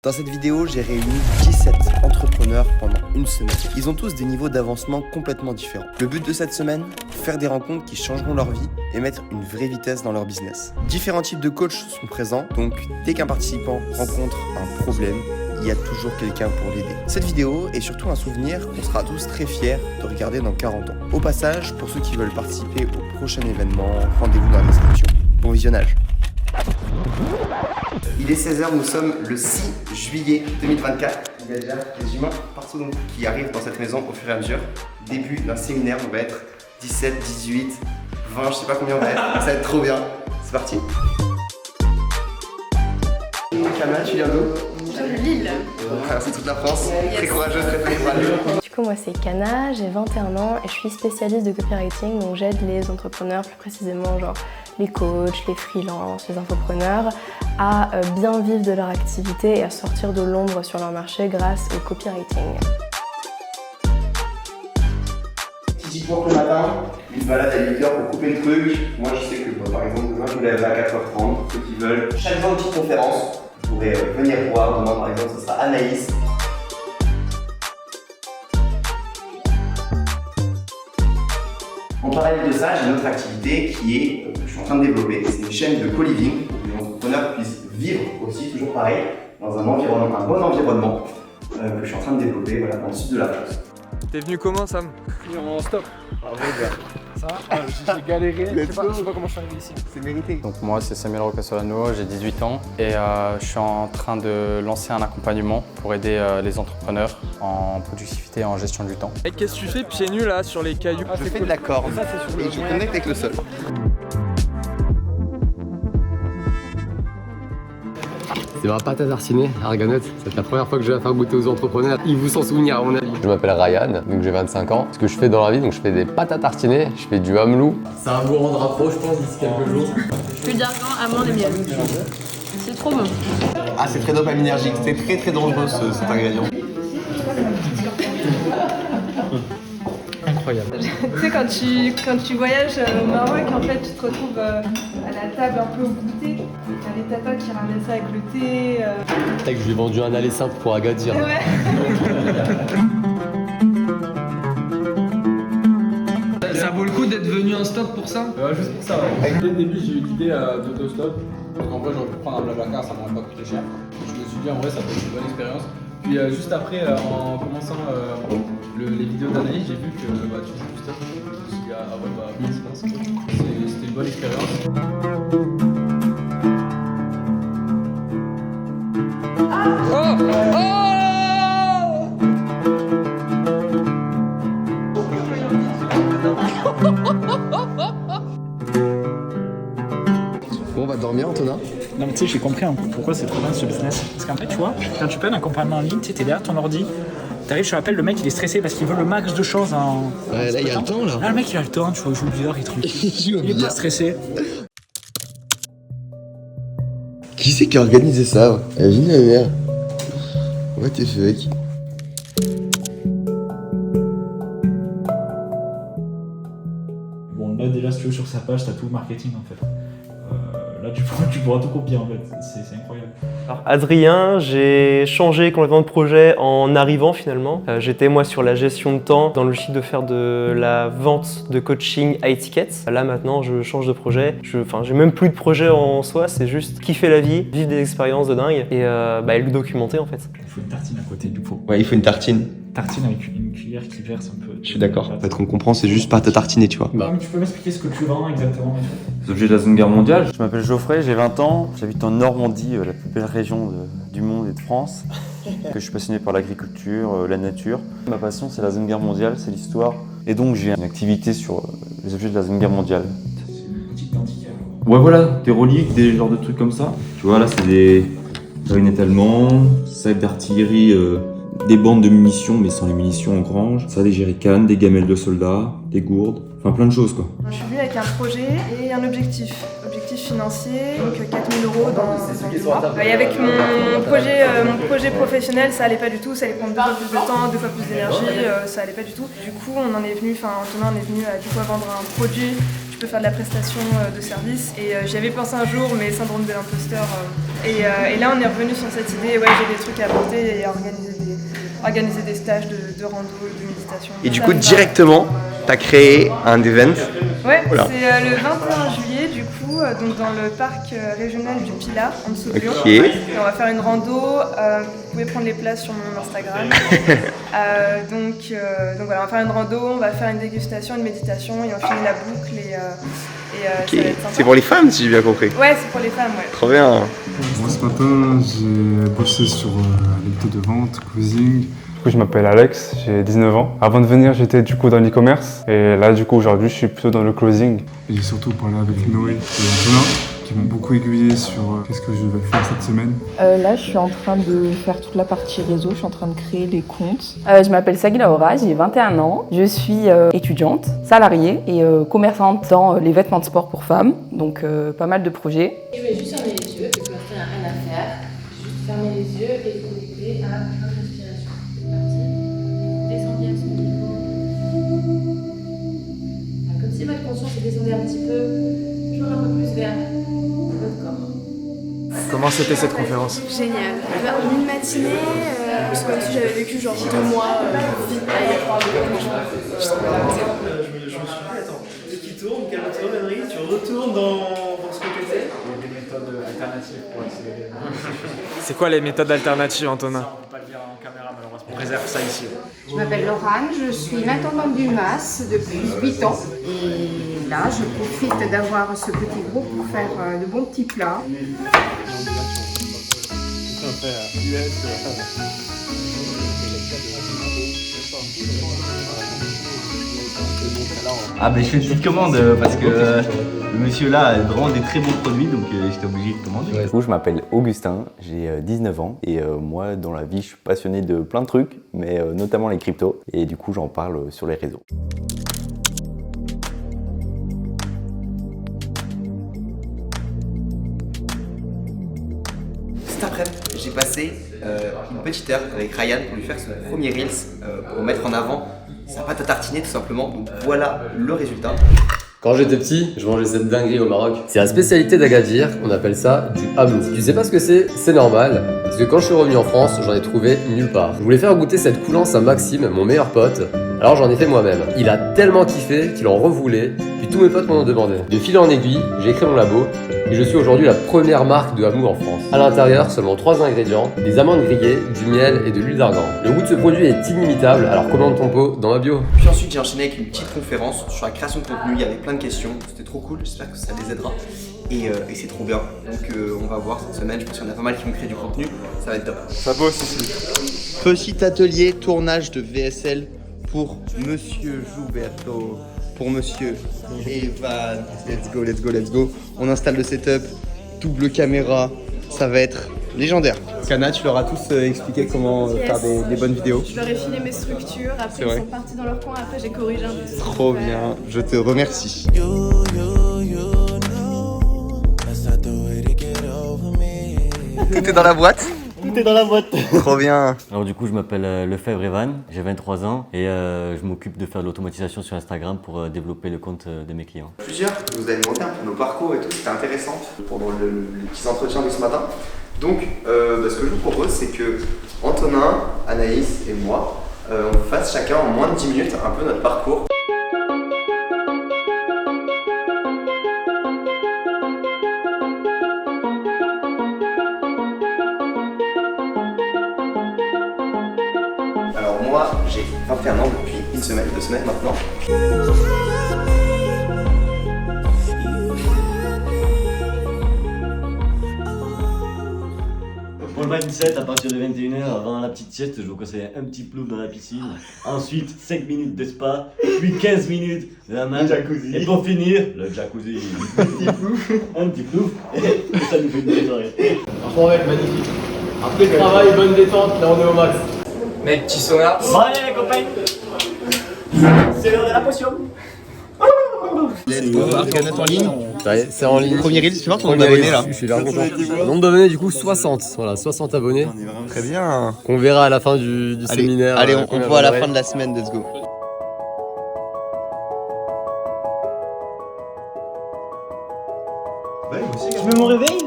Dans cette vidéo, j'ai réuni 17 entrepreneurs pendant une semaine. Ils ont tous des niveaux d'avancement complètement différents. Le but de cette semaine, faire des rencontres qui changeront leur vie et mettre une vraie vitesse dans leur business. Différents types de coachs sont présents, donc dès qu'un participant rencontre un problème, il y a toujours quelqu'un pour l'aider. Cette vidéo est surtout un souvenir qu'on sera tous très fiers de regarder dans 40 ans. Au passage, pour ceux qui veulent participer au prochain événement, rendez-vous dans la description. Bon visionnage. Il est 16h, nous sommes le 6 juillet 2024. Il y a déjà des humains partout donc, qui arrivent dans cette maison au fur et à mesure. Début d'un séminaire, on va être 17, 18, 20, je sais pas combien on va être. Ça va être trop bien. C'est parti. Kamala, tu viens d'où? De Lille. C'est toute la France. Très courageuse, très courageuse. Du coup, moi c'est Kana, j'ai 21 ans et je suis spécialiste de copywriting, donc j'aide les entrepreneurs, plus précisément genre les coachs, les freelances, les infopreneurs, à bien vivre de leur activité et à sortir de l'ombre sur leur marché grâce au copywriting. Typiquement le matin, une balade à 8h pour couper le truc. Moi je sais que par exemple demain je me lève à 4h30, ceux qui veulent. Chaque jour une petite conférence, vous pourrez venir voir. Demain par exemple ce sera Anaïs. En parallèle de ça, j'ai une autre activité qui est, que je suis en train de développer. C'est une chaîne de co-living pour que les entrepreneurs puissent vivre aussi, toujours pareil, dans un environnement, un bon environnement que je suis en train de développer voilà, dans le sud de la France. T'es venu comment, Sam? En stop. Bravo, gars. Ça va? J'ai galéré, je sais pas comment je suis arrivé ici. C'est mérité. Donc moi c'est Samuel Rocasolano, j'ai 18 ans et je suis en train de lancer un accompagnement pour aider les entrepreneurs en productivité et en gestion du temps. Et qu'est-ce que tu fais pieds nus là sur les cailloux? Je fais de la corde et je connecte avec le sol. C'est ma pâte à tartiner, Argonaut. C'est la première fois que je vais la faire goûter aux entrepreneurs. Ils vous s'en souvenir à mon avis. Je m'appelle Ryan, donc j'ai 25 ans. Ce que je fais dans la vie, donc je fais des pâtes à tartiner, je fais du hamelou. Ça va vous rendre accro, je pense, d'ici quelques jours. Jus d'argan, amande et miel. C'est trop bon. Ah, c'est très dopaminergique, c'est très dangereux cet ingrédient. Incroyable. Tu sais, quand tu voyages au Maroc, en fait, tu te retrouves à la table un peu au goûter. T'as les tatas qui ramènent ça avec le thé. Peut-être que je lui ai vendu un aller simple pour Agadir. Ouais. Ça vaut le coup d'être venu en stop pour ça? Ouais, juste pour ça, ouais. Dès le début, j'ai eu l'idée d'autostop. Parce qu'en vrai, j'aurais pu prendre un blablacar, ça m'aurait pas coûté cher. Je me suis dit, en vrai, ça peut être une bonne expérience. Puis juste après, en commençant les vidéos d'analyse, j'ai vu que tu faisais du stop. Je me suis dit, ah ouais, c'était une bonne expérience. Bon, on va dormir, Antonin. Non mais tu sais, j'ai compris un peu pourquoi c'est trop bien ce business. Parce qu'en fait, tu vois, quand tu payes un accompagnement en ligne, tu sais, t'es derrière ton ordi, t'arrives sur l'appel, le mec il est stressé parce qu'il veut le max de choses en... Ouais, là il y a le temps là. Là le mec il a le temps, tu vois, il joue au billard, il est tranquille. Il est pas stressé. Qui c'est qui a organisé ça? Imagine la mère. What the fuck? Bon là déjà si tu veux sur sa page, t'as tout le marketing en fait. Là tu pourras tout copier en fait, c'est incroyable. Alors Adrien, j'ai changé complètement de projet en arrivant finalement. J'étais moi sur la gestion de temps dans le logique de faire de la vente de coaching high ticket. Là maintenant je change de projet. J'ai même plus de projet en soi, c'est juste kiffer la vie, vivre des expériences de dingue et le documenter en fait. Il faut une tartine à côté du pot. Ouais, il faut une tartine. Tartine avec une cuillère qui verse un peu. Je suis d'accord. En fait, qu'on comprend, c'est juste pas te tartiner, tu vois. Mais tu peux m'expliquer ce que tu vends exactement? Les objets de la Seconde Guerre mondiale. Je m'appelle Geoffrey, j'ai 20 ans, j'habite en Normandie, la plus belle région du monde et de France. Je suis passionné par l'agriculture, la nature. Ma passion c'est la Seconde Guerre mondiale, c'est l'histoire. Et donc j'ai une activité sur les objets de la Seconde Guerre mondiale. C'est une boutique d'antiquaire. Ouais voilà, des reliques, des genres de trucs comme ça. Tu vois là c'est des baïonnettes allemandes, sacs d'artillerie, des bandes de munitions mais sans les munitions en grange. Ça des jerrycans, des gamelles de soldats, des gourdes, enfin plein de choses quoi. Je suis venue avec un projet et un objectif financier, donc 4 000 € dans 2 mois. Et avec mon projet professionnel, ça allait pas du tout, ça allait prendre 2 fois plus de temps, 2 fois plus d'énergie, ça allait pas du tout. Du coup, on en est venu, Antonin en est venu à du coup vendre un produit. peux faire de la prestation de service. Et j'y avais pensé un jour, mais syndrome de l'imposteur. Et là, on est revenu sur cette idée. Ouais, j'ai des trucs à apporter et à organiser des stages de rando, de méditation. Et du coup, directement, t'as créé un event. Ouais, Voilà. c'est le 21 juillet, du coup, donc dans le parc régional du Pilat, en dessous de Lyon. Ok. Et on va faire une rando. Vous pouvez prendre les places sur mon Instagram. Donc voilà, on va faire une rando, on va faire une dégustation, une méditation et on finit la boucle. Ok. Ça va être sympa. C'est pour les femmes, si j'ai bien compris. Ouais, c'est pour les femmes, ouais. Trop bien. Moi, ce matin, j'ai bossé sur la méthode de vente, closing. Du coup, je m'appelle Alex, j'ai 19 ans. Avant de venir, j'étais du coup dans l'e-commerce. Et là, du coup, aujourd'hui, je suis plutôt dans le closing. Et j'ai surtout parlé avec Noé et Antonin, qui m'ont beaucoup aiguillé sur qu'est-ce que je vais faire cette semaine. Là, je suis en train de faire toute la partie réseau, je suis en train de créer les comptes. Je m'appelle Sagila Ora, j'ai 21 ans. Je suis étudiante, salariée et commerçante dans les vêtements de sport pour femmes. Donc, pas mal de projets. Je vais juste fermer les yeux, et pour l'instant, il n'y a rien à faire. Juste fermer les yeux et connecter à notre respiration. C'est parti. Descendez à ce niveau. Voilà, comme si votre conscience descendait un petit peu, toujours un peu plus vers votre corps. Comment c'était cette conférence? Génial. En une matinée, c'est comme si j'avais vécu genre 2 mois vite il y a 3 mois. Je me suis dit, attends, qui tourne, calme-toi, Henry, tu retournes dans ce que tu fais. Il y a des méthodes alternatives pour accélérer. C'est quoi les méthodes alternatives, Antonin? On peut pas le dire en caméra, malheureusement. On réserve ça ici. Je m'appelle Laurane, je suis l'intendante du MAS depuis 8 ans. Et là, je profite d'avoir ce petit groupe pour faire de bons petits plats. Ah ben je fais une petite commande parce que le monsieur là a vraiment des très bons produits, donc j'étais obligé de commander. Du coup, je m'appelle Augustin, j'ai 19 ans et moi dans la vie je suis passionné de plein de trucs, mais notamment les cryptos, et du coup j'en parle sur les réseaux. Cet après-midi, j'ai passé une petite heure avec Ryan pour lui faire son premier Reels, pour mettre en avant sa pâte à tartiner tout simplement. Donc voilà le résultat. Quand j'étais petit, je mangeais cette dinguerie au Maroc. C'est la spécialité d'Agadir, on appelle ça du hamelou. Si tu sais pas ce que c'est normal, parce que quand je suis revenu en France, j'en ai trouvé nulle part. Je voulais faire goûter cette coulance à Maxime, mon meilleur pote, alors j'en ai fait moi-même. Il a tellement kiffé qu'il en revoulait, puis tous mes potes m'en ont demandé. De fil en aiguille, j'ai créé mon labo, et je suis aujourd'hui la première marque de hamelou en France. À l'intérieur, seulement 3 ingrédients, des amandes grillées, du miel et de l'huile d'argan. Le goût de ce produit est inimitable, alors commande ton pot dans ma bio. Puis ensuite, j'ai enchaîné avec une petite conférence sur la création de contenu. Il y avait plein de questions, c'était trop cool, j'espère que ça les aidera. Et c'est trop bien. Donc on va voir cette semaine, je pense qu'il y en a pas mal qui vont créer du contenu, ça va être top. Ça bosse ici. Petit atelier tournage de VSL pour Monsieur Gilberto, pour Monsieur Evan. Let's go, let's go, let's go. On installe le setup, double caméra, ça va être légendaire. Kana, tu leur as tous expliqué comment faire des bonnes vidéos. Je leur ai filé mes structures, après ils sont partis dans leur coin, après j'ai corrigé un peu. Trop bien, je te remercie. Tout est dans la boîte? Tout est dans la boîte. Trop bien. Alors du coup, je m'appelle Lefebvre Evan, j'ai 23 ans et je m'occupe de faire de l'automatisation sur Instagram pour développer le compte de mes clients. Plusieurs, vous avez demandé un peu nos parcours et tout, c'était intéressant pendant les petits entretiens de ce matin. Donc, ce que je vous propose, c'est que Antonin, Anaïs et moi, on fasse chacun en moins de 10 minutes un peu notre parcours. Alors moi, j'ai 21 ans depuis 2 semaines maintenant. Pour le mindset, à partir de 21h, avant la petite sieste, je vous conseille un petit plouf dans la piscine. Ensuite, 5 minutes de spa, puis 15 minutes de la main. Jacuzzi. Et pour finir, le jacuzzi. Un petit plouf. Un petit plouf. Et ça nous fait une belle soirée. Franchement, mec, magnifique. Après le travail, bonne détente, là on est au max. Mec, petit sauna. Bon, allez, les copains. C'est l'heure de la potion. Let's go, Arcanet en ligne. C'est en ligne. Premier Reels, tu vois, ton abonné là. Je suis bien content. Nombre d'abonnés du coup 60. Voilà, 60 abonnés. Très bien. Qu'on verra à la fin du séminaire. Allez, on voit à la fin de la semaine, let's go. veux mon réveil?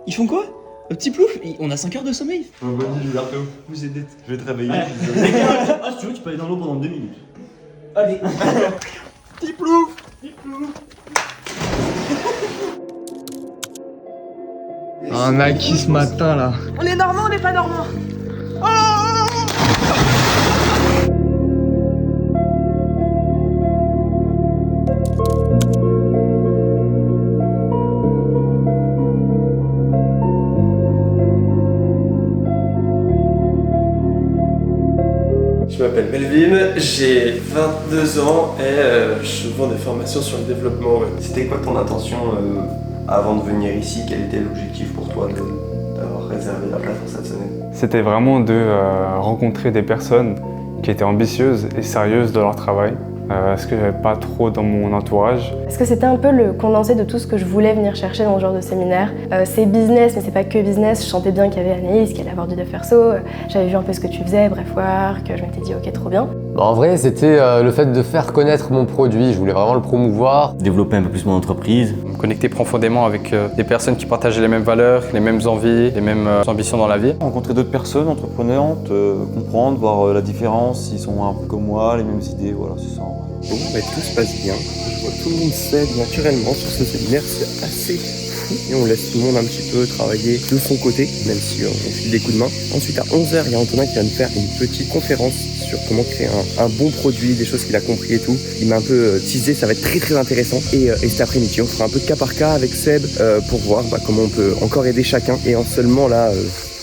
Ils font quoi? Le petit plouf, on a 5 heures de sommeil. Bonne nuit, Gilberto. Vous êtes Je vais te réveiller. Ouais. Ah, si tu veux, tu peux aller dans l'eau pendant 2 minutes. Allez. Petit plouf. Petit plouf. Un acquis ce matin là. On est normand, on n'est pas normand. Je m'appelle Melvin, j'ai 22 ans et je vends des formations sur le développement web. C'était quoi ton intention avant de venir ici? Quel était l'objectif pour toi d'avoir réservé la place pour cette semaine? C'était vraiment de rencontrer des personnes qui étaient ambitieuses et sérieuses dans leur travail. Ce que j'avais pas trop dans mon entourage. Parce que c'était un peu le condensé de tout ce que je voulais venir chercher dans ce genre de séminaire. C'est business, mais c'est pas que business. Je sentais bien qu'il y avait Anaïs, qu'il allait avoir du dev perso. J'avais vu un peu ce que tu faisais, Brefoire, que je m'étais dit ok, trop bien. En vrai, c'était le fait de faire connaître mon produit. Je voulais vraiment le promouvoir. Développer un peu plus mon entreprise. Me connecter profondément avec des personnes qui partageaient les mêmes valeurs, les mêmes envies, les mêmes ambitions dans la vie. Rencontrer d'autres personnes entreprenantes, comprendre, voir la différence, s'ils sont un peu comme moi, les mêmes idées, voilà, c'est ça. Bon, bah, tout se passe bien. Je vois tout le monde s'aide naturellement sur ce séminaire, c'est assez fou. Et on laisse tout le monde un petit peu travailler de son côté, même si on file des coups de main. Ensuite, à 11h, il y a Antonin qui va nous faire une petite conférence sur comment créer un bon produit, des choses qu'il a compris et tout. Il m'a un peu teasé, ça va être très intéressant. Et cet après-midi, on fera un peu de cas par cas avec Seb pour voir comment on peut encore aider chacun. Et en seulement là,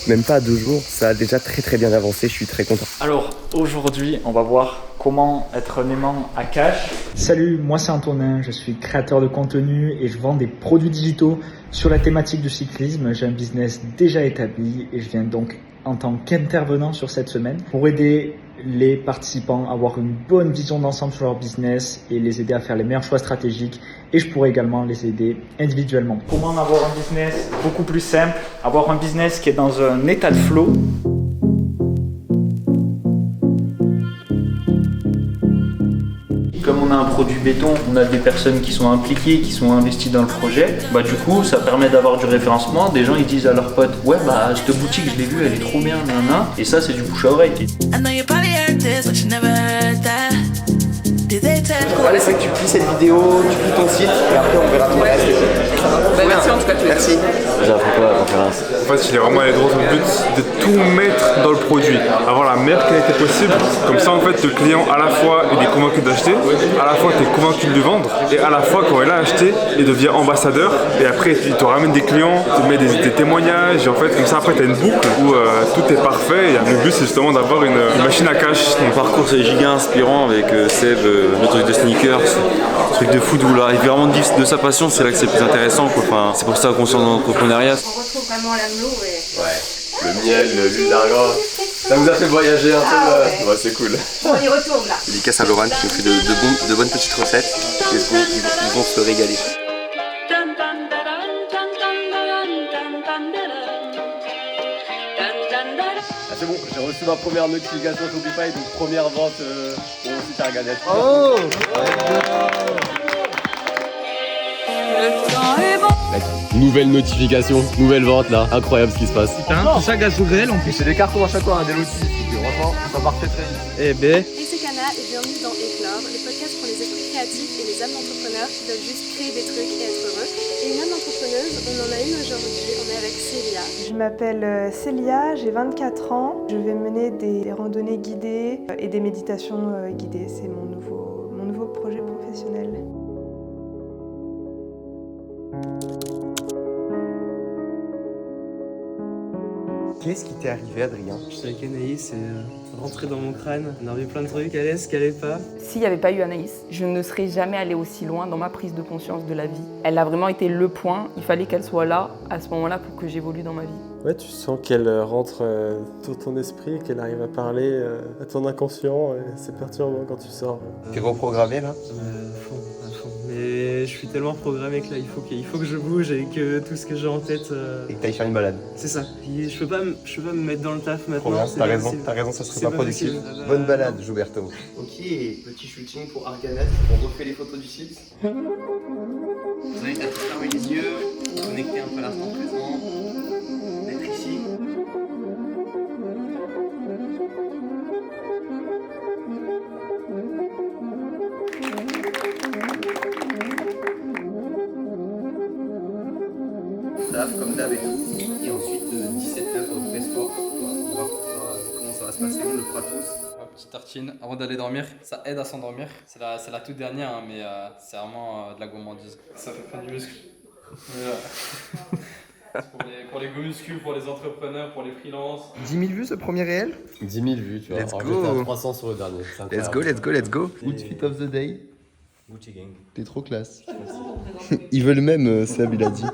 même pas 2 jours, ça a déjà très bien avancé, je suis très content. Alors aujourd'hui, on va voir comment être un aimant à cash. Salut, moi c'est Antonin, je suis créateur de contenu et je vends des produits digitaux sur la thématique du cyclisme. J'ai un business déjà établi et je viens donc en tant qu'intervenant sur cette semaine pour aider les participants à avoir une bonne vision d'ensemble sur leur business et les aider à faire les meilleurs choix stratégiques. Et je pourrais également les aider individuellement. Comment avoir un business beaucoup plus simple, avoir un business qui est dans un état de flow. Comme on a un produit béton, on a des personnes qui sont impliquées, qui sont investies dans le projet. Du coup, ça permet d'avoir du référencement. Des gens, ils disent à leurs potes, ouais, cette boutique, je l'ai vue, elle est trop bien, nanana. Et ça, c'est du bouche à oreille. Allez, c'est que tu plies cette vidéo, tu plies ton site et après on verra tout le reste. Merci en tout cas. Merci. J'ai appris quoi à la conférence? En fait, il est vraiment allé droit au but de tout mettre dans le produit, avoir la meilleure qualité possible. Comme ça, en fait, le client, à la fois, il est convaincu d'acheter, à la fois, tu es convaincu de lui vendre, et à la fois, quand il a acheté, il devient ambassadeur, et après, il te ramène des clients, il te met des témoignages, et en fait, comme ça, après, tu as une boucle où tout est parfait, et le but, c'est justement d'avoir une machine à cash. Mon parcours, c'est giga inspirant avec Seb, le truc de sneakers, truc de foot, où là, il fait vraiment de sa passion, c'est là que c'est le plus intéressant, quoi. Enfin, c'est pour ça qu'on sort dans l'entrepreneuriat. On retrouve vraiment l'amour et... Ouais. Le miel, l'huile d'argan. Ça vous a fait voyager un peu? Ouais, c'est cool. On y retourne là. Dédicace à Laurent qui nous fait de bonnes petites recettes. Ils vont se régaler. Ah, c'est bon, j'ai reçu ma première notification Shopify, donc première vente pour mon site Arganet. Oh! Nouvelle notification, nouvelle vente là, incroyable ce qui se passe. Tout ça gaz au grêle en plus. C'est des cartons à chaque fois, des lotis. Franchement, ça part très vite. Eh ben. C'est Cana et bienvenue dans Éclore, le podcast pour les esprits créatifs et les âmes d'entrepreneurs qui veulent juste créer des trucs et être heureux. Et une âme d'entrepreneuse, on en a une aujourd'hui, on est avec Célia. Je m'appelle Célia, j'ai 24 ans. Je vais mener des randonnées guidées et des méditations guidées. C'est mon nouveau projet professionnel. Qu'est-ce qui t'est arrivé, Adrien? Je suis avec Anaïs et rentré dans mon crâne, on a revu plein de trucs, elle est, ce qu'elle est pas. S'il n'y avait pas eu Anaïs, je ne serais jamais allée aussi loin dans ma prise de conscience de la vie. Elle a vraiment été le point, il fallait qu'elle soit là, à ce moment-là, pour que j'évolue dans ma vie. Ouais, tu sens qu'elle rentre dans ton esprit, qu'elle arrive à parler à ton inconscient, et c'est perturbant quand tu sors. T'es reprogrammé là? À fond. Mais suis tellement programmé que là, il faut que je bouge et que tout ce que j'ai en tête. Et que t'ailles faire une balade. C'est ça. Je peux pas me mettre dans le taf maintenant. Trop bien, t'as raison, ça serait pas productif. Bonne balade, Gilberto. Ok, petit shooting pour Arganet. On refait les photos du site. Je vous invite à fermer les yeux, connecter un peu à l'instant présent, d'être ici. Comme d'hab et tout. Et ensuite, 17h au Presport. On va voir comment ça va se passer, on le fera tous. Petite tartine avant d'aller dormir, ça aide à s'endormir. C'est la toute dernière, hein, mais c'est vraiment de la gourmandise. Ça fait plein de muscles. Pour les go muscles, pour les entrepreneurs, pour les freelances. 10 000 vues ce premier réel? 10 000 vues, tu vois. Let's Alors, go. j'étais à 300 sur le dernier. Let's go. Outfit of the day. Gucci Gang. T'es trop classe. Ils veulent même, Seb, il a dit.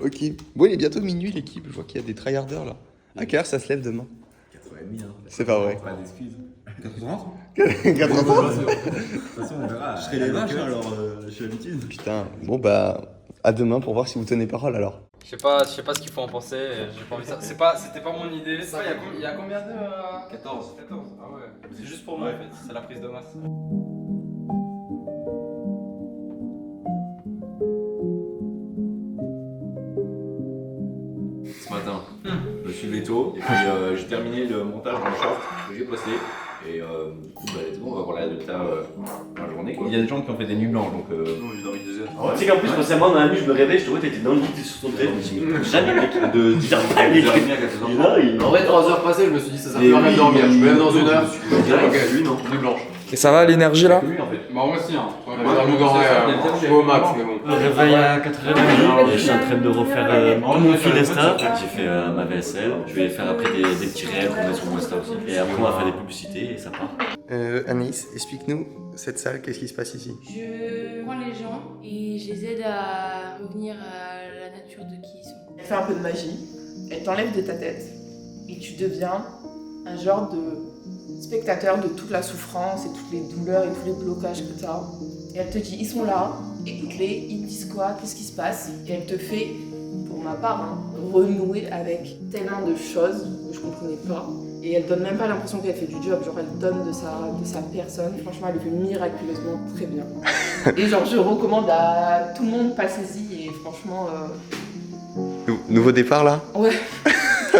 Ok. Bon, il est bientôt minuit, l'équipe. Je vois qu'il y a des tryharders là. À quelle heure ça se lève demain? 4h30. Hein. C'est pas vrai. Pas d'excuses. 4h30. 4h30. De toute façon, on verra. Je serai les vaches, alors j'ai l'habitude. Putain, bon bah, à demain pour voir si vous tenez parole alors. Je sais pas ce qu'il faut en penser, j'ai pas envie de ça. C'était pas mon idée. Il y a combien de. 14. Ah ouais. C'est juste pour moi en fait, c'est la prise de masse. Ce matin, je me suis levé tôt et puis j'ai terminé le montage de mon short que j'ai posté. Et du coup, let's go, on va voir les résultats dans la journée. Il y a des gens qui ont fait des nuits blanches donc. Non, j'ai dormi 2 heures. Tu sais qu'en plus, récemment dans la nuit, je me réveille, je te vois, t'étais dans le lit, t'es sur ton téléphone, je me dis, mais jamais mec, de 10h30 En vrai, 3 heures passées, je me suis dit, ça sert plus à rien de dormir. Je me lève dans 1 heure, lui, non. Nuit blanche. Et ça va l'énergie là? Bah, moi aussi, hein. Je suis au max, mais bon. Je me réveille à 4h30 et je suis en train de refaire tout mon fil Insta. J'ai fait ma VSL, je vais faire après des petits réels qu'on met sur mon Insta aussi. Et après, on va faire des publicités et ça part. Anaïs, explique-nous cette salle, qu'est-ce qui se passe ici? Je prends les gens et je les aide à revenir à la nature de qui ils sont. Elle fait un peu de magie, elle t'enlève de ta tête et tu deviens un genre de spectateur de toute la souffrance et toutes les douleurs et tous les blocages que tu as. Et elle te dit, ils sont là, écoute-les, ils te disent quoi, qu'est-ce qui se passe? Et elle te fait, pour ma part, hein, renouer avec tellement de choses que je comprenais pas. Et elle donne même pas l'impression qu'elle fait du job, genre elle donne de sa personne. Franchement, elle le fait miraculeusement très bien. Et genre, je recommande à tout le monde, passez-y et franchement... Nouveau départ là? Ouais.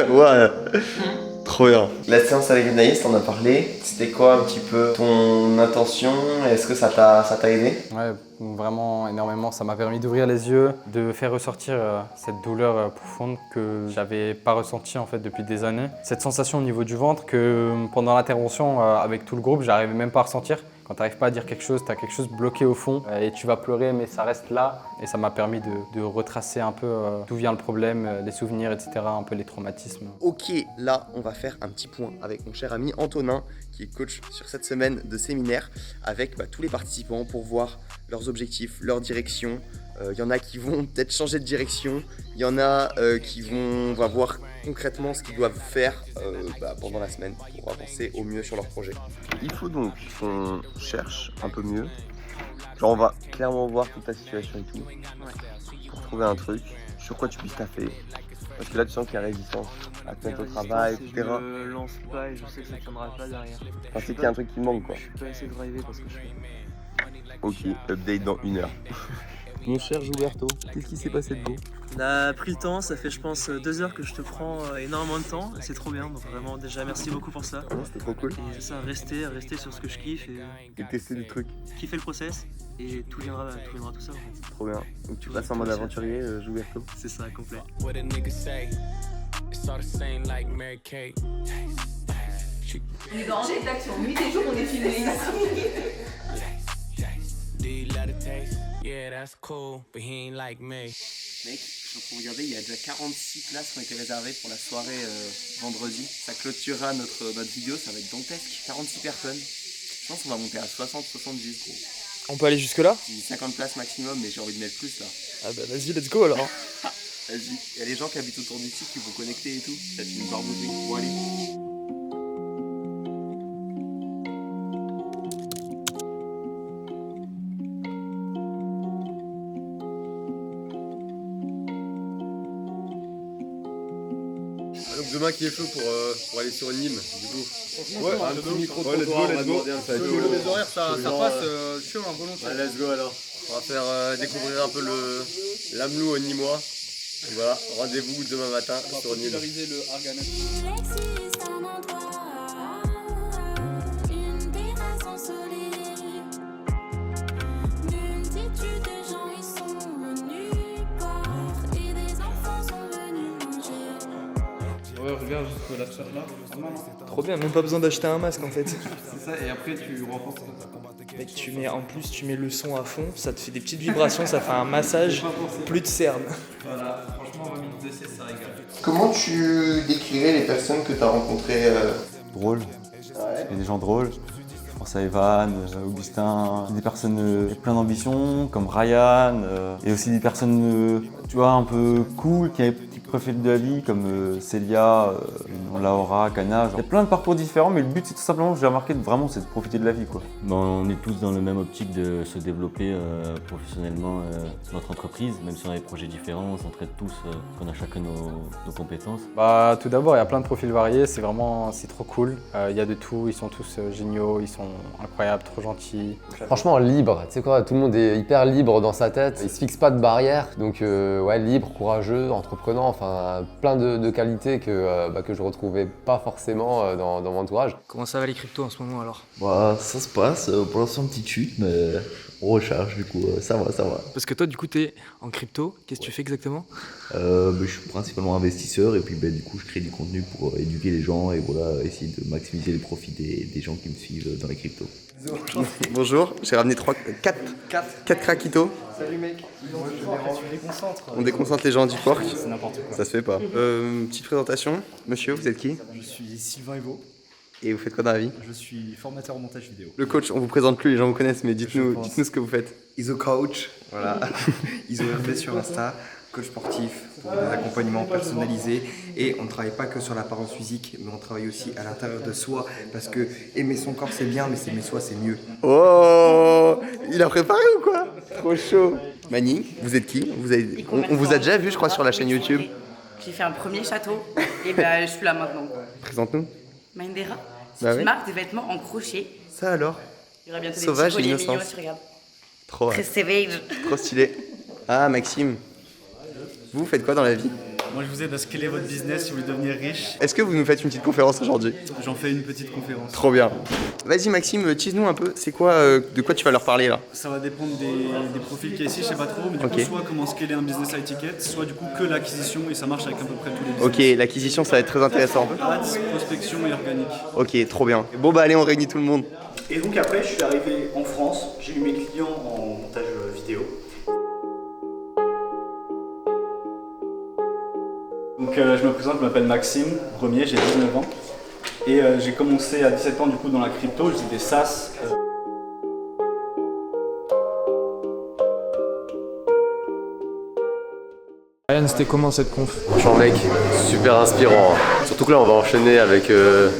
Ouais. Trop bien. La séance avec Anaïs, t'en as parlé. C'était quoi un petit peu ton intention? Est-ce que ça t'a aidé? Ouais, vraiment énormément. Ça m'a permis d'ouvrir les yeux, de faire ressortir cette douleur profonde que j'avais pas ressentie en fait depuis des années. Cette sensation au niveau du ventre que pendant l'intervention avec tout le groupe, j'arrivais même pas à ressentir. Quand tu n'arrives pas à dire quelque chose, tu as quelque chose bloqué au fond et tu vas pleurer mais ça reste là. Et ça m'a permis de retracer un peu d'où vient le problème, les souvenirs, etc., un peu les traumatismes. Ok, là on va faire un petit point avec mon cher ami Antonin qui est coach sur cette semaine de séminaire avec tous les participants pour voir leurs objectifs, leur direction. Il y en a qui vont peut-être changer de direction, il y en a qui vont voir concrètement ce qu'ils doivent faire pendant la semaine pour avancer au mieux sur leur projet. Il faut donc qu'on cherche un peu mieux. Genre on va clairement voir toute ta situation et tout pour trouver un truc sur quoi tu puisses taffer. Parce que là tu sens qu'il y a résistance à te mettre au travail, etc. Je me lance pas et je sais que ça tiendra pas derrière. Enfin, c'est qu'il y a un truc qui manque quoi. Je peux essayer de driver parce que je fais. Ok, update dans 1 heure. Mon cher Gilberto, qu'est-ce qui s'est passé de beau? On a pris le temps, ça fait je pense 2 heures que je te prends énormément de temps et c'est trop bien, donc vraiment déjà merci beaucoup pour ça. C'était trop cool. Et ça, rester sur ce que je kiffe et tester des trucs. Kiffer le process et tout viendra tout seul en fait. Trop bien. Donc tu passes en mode aventurier, Gilberto. C'est ça, complet. On est dans Jet d'action, nuit et jour on est filmé ici. Mec, je suis en train de regarder, il y a déjà 46 places qui ont été réservées pour la soirée vendredi. Ça clôturera notre vidéo, ça va être dantesque. 46 personnes. Je pense qu'on va monter à 60-70 gros. On peut aller jusque là? 50 places maximum, mais j'ai envie de mettre plus là. Ah bah vas-y, let's go alors. Vas-y, il y a les gens qui habitent autour du site qui vont connecter et tout. Ça fait une barbouzerie. Bon allez. demain qui est feu pour aller sur Nîmes, du coup. Ouais, un petit micro trottoir, on va demander un peu. Les horaires, ça passe, chaud, un volontiers. Allez, let's go alors. On va faire découvrir un peu l'Amelou au Nîmois. Donc voilà, rendez-vous demain matin sur Nîmes. Le Arganet. Ouais, regarde juste la chatte là. Trop bien, même pas besoin d'acheter un masque en fait. C'est ça, et après tu renforces. Mec, en plus tu mets le son à fond, ça te fait des petites vibrations, ça fait un massage, plus de cernes. Voilà, franchement 20 minutes de sieste, ça régale. Comment tu décrirais les personnes que tu as rencontrées Drôle. Il y a des gens drôles. Je pense à Evan, Augustin, des personnes avec plein d'ambition comme Ryan, et aussi des personnes tu vois, un peu cool qui profil de la vie comme Célia, Laura, Cana. Il y a plein de parcours différents, mais le but c'est tout simplement, j'ai remarqué, vraiment, c'est de profiter de la vie, quoi. On est tous dans la même optique de se développer professionnellement notre entreprise, même si on a des projets différents, on s'entraide tous, qu'on a chacun nos compétences. Bah, tout d'abord, il y a plein de profils variés, c'est trop cool. Il y a de tout, ils sont tous géniaux, ils sont incroyables, trop gentils. Franchement, libre, tu sais quoi, tout le monde est hyper libre dans sa tête, il se fixe pas de barrières, donc ouais, libre, courageux, entreprenant, enfin plein de qualités que je retrouvais pas forcément dans mon entourage. Comment ça va les cryptos en ce moment alors? Bah, ça se passe, pour l'instant petite chute, mais on recharge du coup, ça va. Parce que toi du coup t'es en crypto, qu'est-ce que tu fais exactement? Je suis principalement investisseur et puis du coup je crée du contenu pour éduquer les gens et voilà, essayer de maximiser les profits des gens qui me suivent dans les cryptos. Bonjour, j'ai ramené 4 craquitos. Salut mec, tu déconcentres. On déconcentre les gens du fork. C'est n'importe quoi. Ça se fait pas. Petite présentation. Monsieur, vous êtes qui? Je suis Sylvain Evo. Et vous faites quoi dans la vie? Je suis formateur en montage vidéo. Le coach, on vous présente plus, les gens vous connaissent, mais dites-nous ce que vous faites. Iso Coach, voilà. Iso RB sur Insta, coach sportif pour des accompagnements personnalisés. Et on ne travaille pas que sur l'apparence physique, mais on travaille aussi à l'intérieur de soi. Parce que aimer son corps c'est bien, mais s'aimer soi c'est mieux. Oh, il a préparé ou quoi? Trop chaud. Mani, vous êtes qui? On vous a déjà vu, je crois, sur la chaîne YouTube. J'ai fait un premier château et je suis là maintenant. Présente-nous. Mindera, c'est une marque de vêtements en crochet. Ça alors? Il y aura bientôt Sauvage des petits et colliers innocence. mignons, tu regardes. Trop. Très savage. Trop stylé. Ah, Maxime. Vous faites quoi dans la vie? Moi je vous aide à scaler votre business si vous voulez devenir riche. Est-ce que vous nous faites une petite conférence aujourd'hui? J'en fais une petite conférence. Trop bien. Vas-y Maxime, tease-nous un peu, c'est quoi, de quoi tu vas leur parler là? Ça va dépendre des profils qu'il y a ici, je sais pas trop, mais du coup soit comment scaler un business à étiquette, soit du coup que l'acquisition et ça marche avec à peu près tous les business. Ok, l'acquisition ça va être très intéressant. Ads, prospection et organique. Ok, trop bien. Bon bah allez, on réunit tout le monde. Et donc après je suis arrivé en France, j'ai eu mes clients en montage vidéo. Donc je me présente, je m'appelle Maxime Premier, j'ai 19 ans. Et j'ai commencé à 17 ans du coup dans la crypto, je faisais des SaaS. Ryan, c'était comment cette conf? Franchement mec, super inspirant. Surtout que là on va enchaîner avec le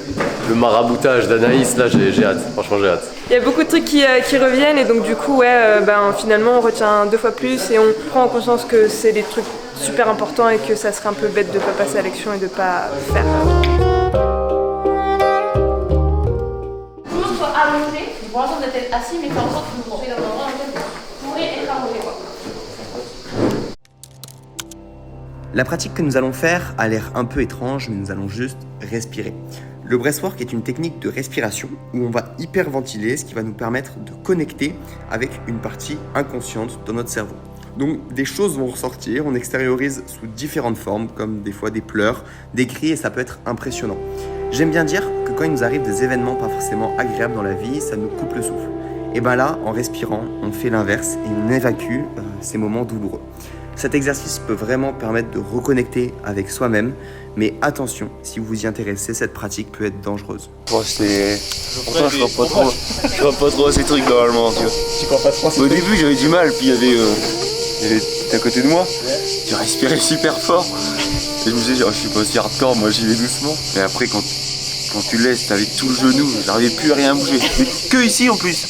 maraboutage d'Anaïs, là j'ai hâte, franchement j'ai hâte. Il y a beaucoup de trucs qui reviennent et donc du coup finalement on retient 2 fois plus et on prend en conscience que c'est des trucs super importants et que ça serait un peu bête de ne pas passer à l'action et de ne pas faire. Tout le monde soit allongé, pour l'instant d'être assis mais faire en sorte que vous soyez dans un endroit dans lequel vous pourrez être allongé quoi. La pratique que nous allons faire a l'air un peu étrange, mais nous allons juste respirer. Le breathwork est une technique de respiration où on va hyperventiler, ce qui va nous permettre de connecter avec une partie inconsciente de notre cerveau. Donc des choses vont ressortir, on extériorise sous différentes formes, comme des fois des pleurs, des cris, et ça peut être impressionnant. J'aime bien dire que quand il nous arrive des événements pas forcément agréables dans la vie, ça nous coupe le souffle. Et bien là, en respirant, on fait l'inverse et on évacue ces moments douloureux. Cet exercice peut vraiment permettre de reconnecter avec soi-même, mais attention, si vous vous y intéressez, cette pratique peut être dangereuse. Moi je crois pas trop à ces trucs normalement, tu vois. Tu crois pas trop à ces Au trucs? début j'avais du mal, puis il y avait à côté de moi, j'ai respiré super fort. Et je me disais, je suis pas aussi hardcore, moi j'y vais doucement. Mais après quand tu laisses, t'avais tout le genou, j'arrivais plus à rien bouger. Mais que ici en plus.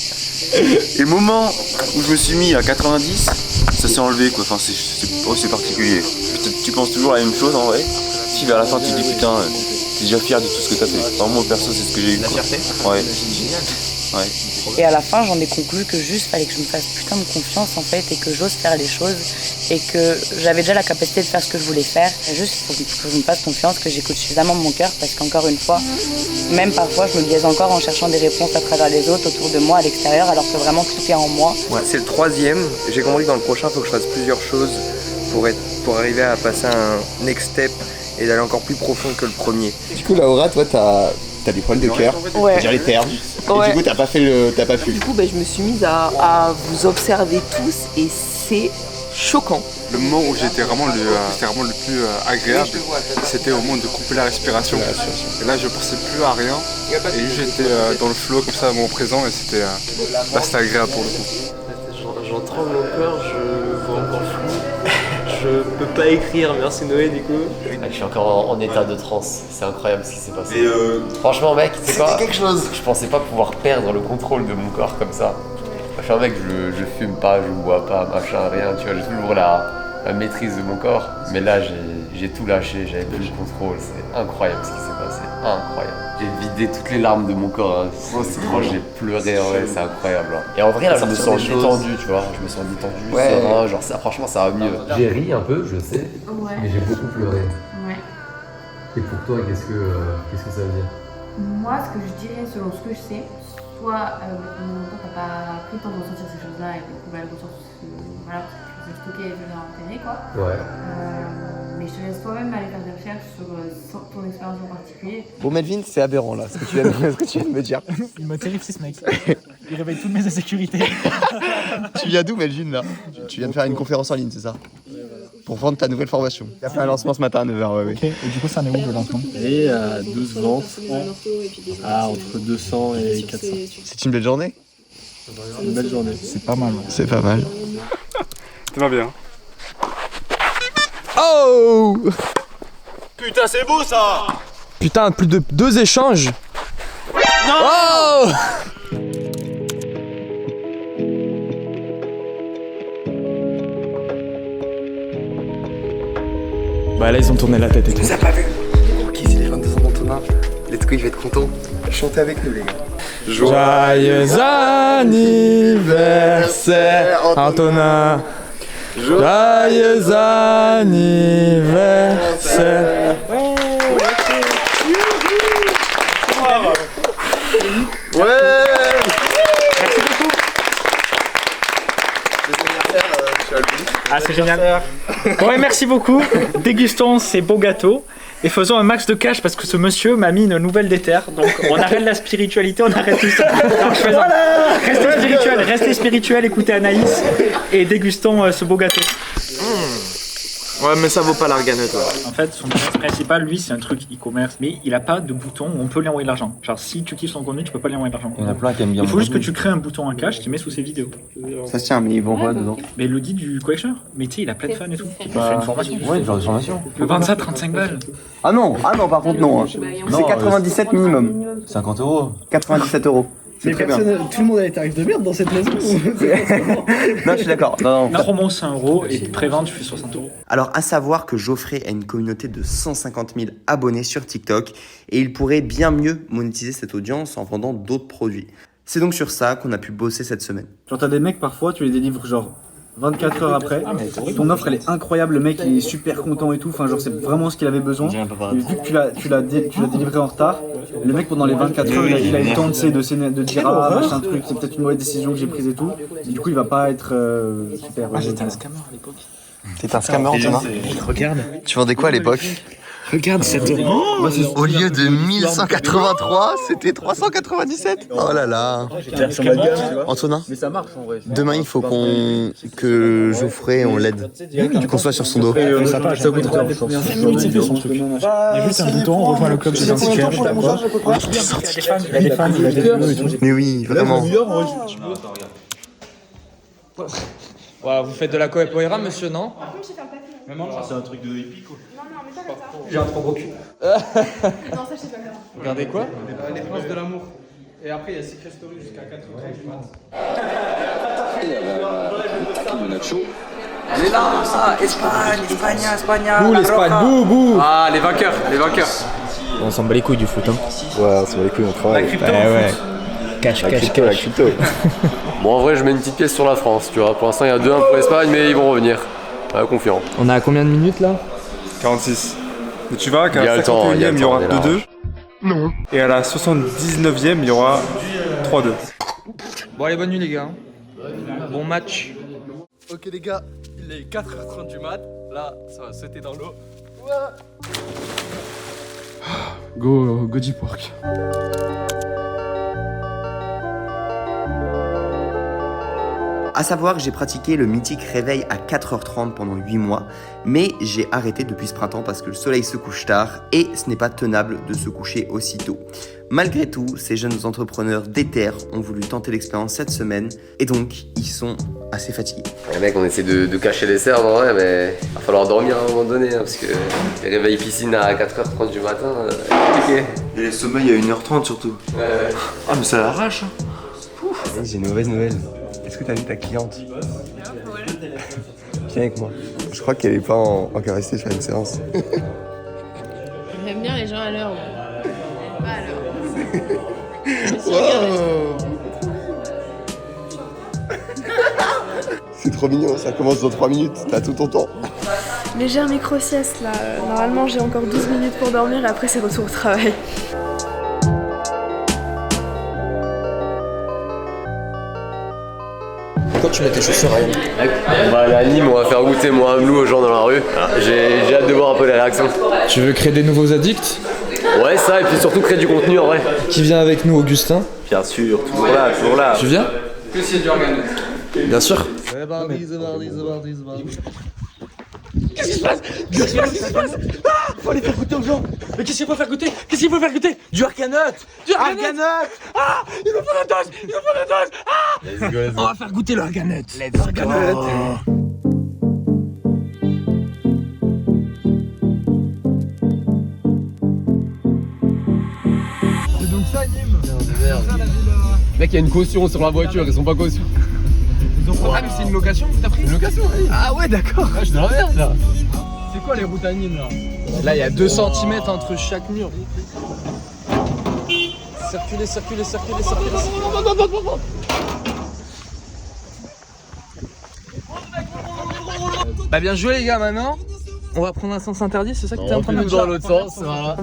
Et le moment où je me suis mis à 90, ça s'est enlevé quoi, enfin c'est particulier. Tu penses toujours la même chose en vrai. sportive et à la fin tu te dis putain, t'es déjà fier de tout ce que t'as fait. Vraiment, moi perso, c'est ce que j'ai eu. La fierté. Ouais. Génial. Ouais. Et à la fin, j'en ai conclu que juste fallait que je me fasse putain de confiance en fait et que j'ose faire les choses et que j'avais déjà la capacité de faire ce que je voulais faire. Et juste, il faut que je me fasse confiance, que j'écoute suffisamment mon cœur parce qu'encore une fois, même parfois, je me biaise encore en cherchant des réponses à travers les autres, autour de moi, à l'extérieur, alors que vraiment tout est en moi. Ouais, c'est le 3e. J'ai compris que dans le prochain, il faut que je fasse plusieurs choses pour arriver à passer à un next step et d'aller encore plus profond que le premier. Du coup, Laura, toi, t'as des problèmes de cœur, Ouais. dire les termes. Ouais. Et du coup, t'as pas pu. Du coup, je me suis mise à vous observer tous et c'est choquant. Le moment où j'étais vraiment le plus agréable, c'était au moment de couper la respiration. Et là, je pensais plus à rien. Et j'étais dans le flow comme ça, à mon présent, et c'était agréable pour le coup. J'en tremble encore, je vois encore flou. Je peux pas écrire, merci Noé du coup. Je suis encore en état de transe, c'est incroyable ce qui s'est passé. Franchement mec, tu sais quoi, quelque chose. Je pensais pas pouvoir perdre le contrôle de mon corps comme ça. Je suis un mec, je fume pas, je bois pas, machin, rien, tu vois, j'ai toujours la maîtrise de mon corps. Mais là j'ai tout lâché, j'avais plus le contrôle, c'est incroyable ce qui s'est passé, incroyable. J'ai vidé toutes les larmes de mon corps, hein. C'est trop, j'ai pleuré, en vrai, c'est incroyable. Hein. Et en vrai là je me sens détendu, tu vois, je me sens détendu, serein, genre ça, franchement ça va mieux. J'ai ri un peu, je sais, mais j'ai beaucoup pleuré. Ouais. Et pour toi, qu'est-ce que ça veut dire? Moi, ce que je dirais, selon ce que je sais, soit pendant longtemps, t'as pas pris le temps de ressentir ces choses-là et que le ressentir, voilà, parce que tu les as stockées et tu les as enterrées, quoi. Ouais. Mais je te laisse toi-même aller faire des recherches sur ton expérience en particulier. Bon, Melvin, c'est aberrant là, ce que tu viens de me dire. Il me terrifie ce mec. Il réveille toutes mes insécurités. Tu viens d'où, Melvin, là? Tu viens de faire une conférence en ligne, c'est ça? Pour vendre ta nouvelle formation. Tu as fait un lancement ce matin à 9h, ouais. Ok, et du coup, ça en est où le lancement? Et à 12 ventes, à entre 200 et 400. C'est une belle journée? C'est une belle journée. C'est pas mal. C'est pas mal. Tout va bien. Oh! Putain, c'est beau ça! Putain, plus de 2 échanges! Non! Oh! Bah là ils ont tourné la tête et tout. Tu les as pas vus? Ok, c'est les 22 ans d'Antonin. Let's go, il va être content. Chantez avec nous les gars. Joyeux anniversaire Antonin. Joyeux anniversaire. Ouais. Merci beaucoup. Ah, c'est génial. Ouais, merci beaucoup. Dégustons ces beaux gâteaux et faisons un max de cash parce que ce monsieur m'a mis une nouvelle déterre. Donc on arrête la spiritualité, on arrête tout ça. Alors, je faisons. Restez spirituel, écoutez Anaïs et dégustons ce beau gâteau. Ouais mais ça vaut pas l'arganette. En fait, son business principal, lui, c'est un truc e-commerce, mais il a pas de bouton où on peut lui envoyer de l'argent. Genre, si tu kiffes son contenu, tu peux pas lui envoyer de l'argent. Il y en a plein qui aiment bien. Il faut juste que tu crées un bouton en cash, tu mets sous ses vidéos. Ça se tient, mais ils vont quoi dedans? Mais le guide du collectionneur, mais tu sais, il a plein de fans et tout. Tu peux faire une formation. Ouais, genre de formation. Tu peux vendre ça 35 balles. Ah non, par contre non. C'est 97 minimum. 50 €. 97 €. C'est très bien. Tout le monde a des tarifs de merde dans cette maison. Non, je suis d'accord. Non. La promo c'est 1 € et pré-vente tu fais 60 €. Alors, à savoir que Geoffrey a une communauté de 150 000 abonnés sur TikTok et il pourrait bien mieux monétiser cette audience en vendant d'autres produits. C'est donc sur ça qu'on a pu bosser cette semaine. Genre t'as des mecs parfois, tu les délivres genre 24 heures après, ton offre elle est incroyable, le mec il est super content et tout, enfin genre c'est vraiment ce qu'il avait besoin. Et vu que tu l'as délivré en retard, le mec pendant les 24 heures il a eu le temps de dire ah machin truc, c'est peut-être une mauvaise décision que j'ai prise et tout, et du coup il va pas être super. Ah j'étais un scammer à l'époque. T'es un scammer Antonin? Regarde. Tu vendais quoi à l'époque? Regarde cette... Au lieu de 1183, c'était 397. Oh là là. Antonin, Mais ça marche en vrai. demain il faut que Geoffrey on l'aide. Qu'on soit sur son dos. Ça coûte rien. 5 minutes c'est fait son truc. Il y a juste un bouton, rejoins le club des antiquaires, je sais pas quoi. Il y a des fans, il y a des vidéos et tout. Mais oui, vraiment. Ouais, vous faites de la capoeira monsieur non? C'est un truc de hippie quoi. J'ai un trop gros cul. Non, ça, je sais pas faire. Regardez quoi? Les princes de l'amour. Et après il y a Secret Story jusqu'à 4h du mat. Le nacho Elle est là, ça. Espagne, Espagne. Bouh l'Espagne, bouh, bouh. Ah, les vainqueurs. On s'en bat les couilles du foot, hein. Ouais, on s'en bat les couilles, on travaille. La crypto, ouais. Cash. La crypto. Bon, en vrai, je mets une petite pièce sur la France, tu vois. Pour l'instant, il y a 2-1 pour l'Espagne, mais ils vont revenir. Confiant. On a combien de minutes là? 46. Mais tu verras qu'à Il y a la le temps, 51e, il y aura 2-2. Non. Et à la 79e, il y aura 3-2. Bon, allez, bonne nuit les gars. Bon match. Ok les gars, il est 4h30 du mat. Là, ça va sauter dans l'eau. Go deep work. À savoir que j'ai pratiqué le mythique réveil à 4h30 pendant 8 mois, mais j'ai arrêté depuis ce printemps parce que le soleil se couche tard et ce n'est pas tenable de se coucher aussitôt. Malgré tout, ces jeunes entrepreneurs déter ont voulu tenter l'expérience cette semaine et donc ils sont assez fatigués. Les mecs, on essaie de cacher les cerfs en vrai, mais il va falloir dormir à un moment donné, hein, parce que les réveils piscine à 4h30 du matin, c'est compliqué. Et les sommeils à 1h30 surtout. Ah, mais ça l'arrache. J'ai une mauvaise nouvelle. Est-ce que t'as vu ta cliente? Viens avec moi. Je crois qu'elle est pas encore restée faire une séance. J'aime bien les gens à l'heure. Pas à l'heure. Wow. C'est trop mignon, ça commence dans 3 minutes, t'as tout ton temps. Légère micro-sieste là. Normalement j'ai encore 12 minutes pour dormir et après c'est retour au travail. Pourquoi tu mets tes chaussures Ryan? On va aller à Nîmes, on va faire goûter mon hamelou aux gens dans la rue. J'ai hâte de voir un peu les réactions. Tu veux créer des nouveaux addicts? Ouais, ça, et puis surtout créer du contenu en vrai. Qui vient avec nous, Augustin? Bien sûr, toujours là. Tu viens? Que s'il y a du organe. Bien sûr. C'est mardi. Qu'est-ce qui se passe? Faut aller faire goûter aux gens. Mais qu'est-ce qu'il faut faire goûter? Du Arganut. Ah, il nous faut la dose. Ah, on va faire goûter le Arganut. Let's go. C'est donc ça, Nîmes. Mec, il y a une caution sur la voiture, ils sont pas caution. Ah, mais c'est une location que t'as pris? Une location, oui. Ah ouais, d'accord. Ah, je suis dans la merde là. C'est quoi les routes à Nîmes là? Là, il y a 2 cm entre chaque mur. Circulez. Bah bien joué les gars, maintenant on va prendre un sens interdit, c'est ça que t'es en train de me dire? Dans l'autre sens, voilà.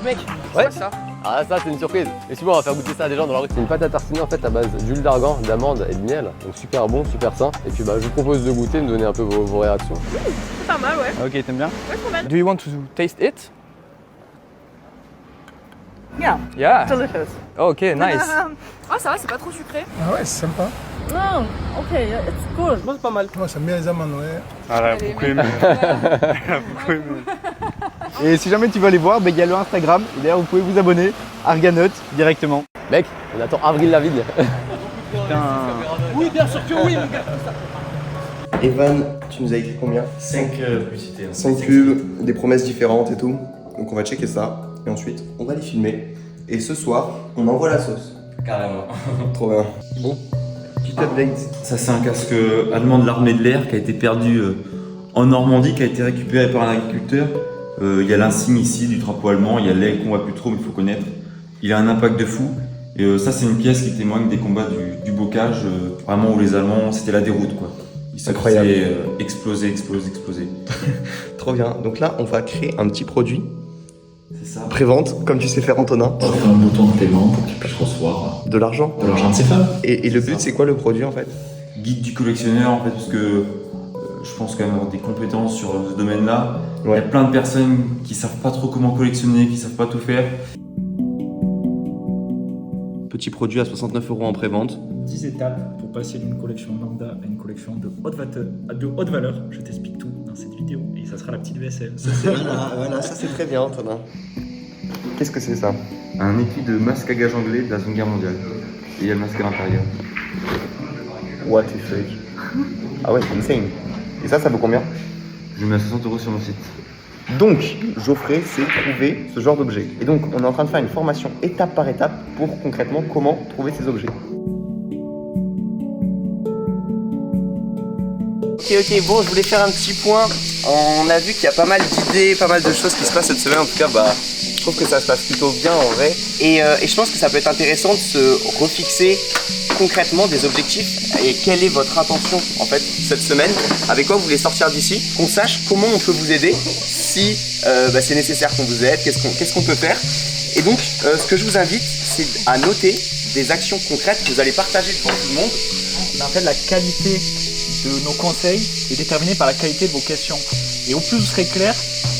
Mec, ouais, ça. Ah, ça c'est une surprise. Et souvent on va faire goûter ça à des gens dans la rue. C'est une pâte à tartiner en fait à base d'huile d'argan, d'amande et de miel. Donc super bon, super sain. Et puis bah je vous propose de goûter, de me donner un peu vos réactions. C'est pas mal, ouais. Ok, t'aimes bien? Ouais, pas mal. Do you want to taste it? Yeah. Yeah. Delicious. Ok, nice. Ah, ça va, c'est pas trop sucré. Ah ouais, c'est sympa. Non, ok, it's cool. Moi c'est pas mal. Moi, j'aime bien les amandes, ouais. Ah, elle a beaucoup aimé. Et si jamais tu veux aller voir, il y a le Instagram. Et d'ailleurs, vous pouvez vous abonner. Arganut directement. Mec, on attend Avril Lavigne. Oui, bien sûr que oui, mon gars. Evan, tu nous as écrit combien? 5 publicités. 5 pubs, des promesses différentes et tout. Donc on va checker ça. Et ensuite, on va les filmer. Et ce soir, on envoie la sauce. Carrément. Trop bien. Bon, petit update. Ça, c'est un casque allemand de l'armée de l'air qui a été perdu en Normandie, qui a été récupéré par un agriculteur. Il y a l'insigne ici du drapeau allemand, il y a l'aigle qu'on voit plus trop, mais il faut connaître. Il a un impact de fou. Et ça, c'est une pièce qui témoigne des combats du bocage, vraiment où les Allemands, c'était la déroute, quoi. Ils se faisaient exploser. Trop bien. Donc là, on va créer un petit produit. C'est ça. Pré-vente, comme tu sais faire, Antonin. On va faire un bouton de paiement pour qu'ils puissent recevoir De l'argent. de l'argent de ces femmes. Et le but, c'est quoi le produit en fait? Guide du collectionneur, en fait, parce que je pense quand même avoir des compétences sur ce domaine-là. Il y a plein de personnes qui savent pas trop comment collectionner, qui savent pas tout faire. Petit produit à 69 € en pré-vente. 10 étapes pour passer d'une collection lambda à une collection de haute valeur. Je t'explique tout dans cette vidéo et ça sera la petite VSM. Voilà, ça c'est très bien, Antonin. Qu'est-ce que c'est ça? Un étui de masque à gage anglais de la Seconde Guerre mondiale. Et il y a le masque à l'intérieur. What the fuck? Ah ouais, c'est insane. Et ça vaut combien? Je mets à 60 € sur mon site. Donc, Geoffrey sait trouver ce genre d'objet. Et donc, on est en train de faire une formation étape par étape pour concrètement comment trouver ces objets. Ok, bon, je voulais faire un petit point. On a vu qu'il y a pas mal d'idées, pas mal de choses qui se passent cette semaine. En tout cas, je trouve que ça se passe plutôt bien en vrai. Et je pense que ça peut être intéressant de se refixer concrètement des objectifs. Et quelle est votre intention en fait cette semaine? Avec quoi vous voulez sortir d'ici? Qu'on sache comment on peut vous aider si c'est nécessaire qu'on vous aide, qu'est-ce qu'on peut faire. Et donc, ce que je vous invite, c'est à noter des actions concrètes que vous allez partager devant tout le monde. En fait, la qualité de nos conseils est déterminée par la qualité de vos questions. Et au plus vous serez clair,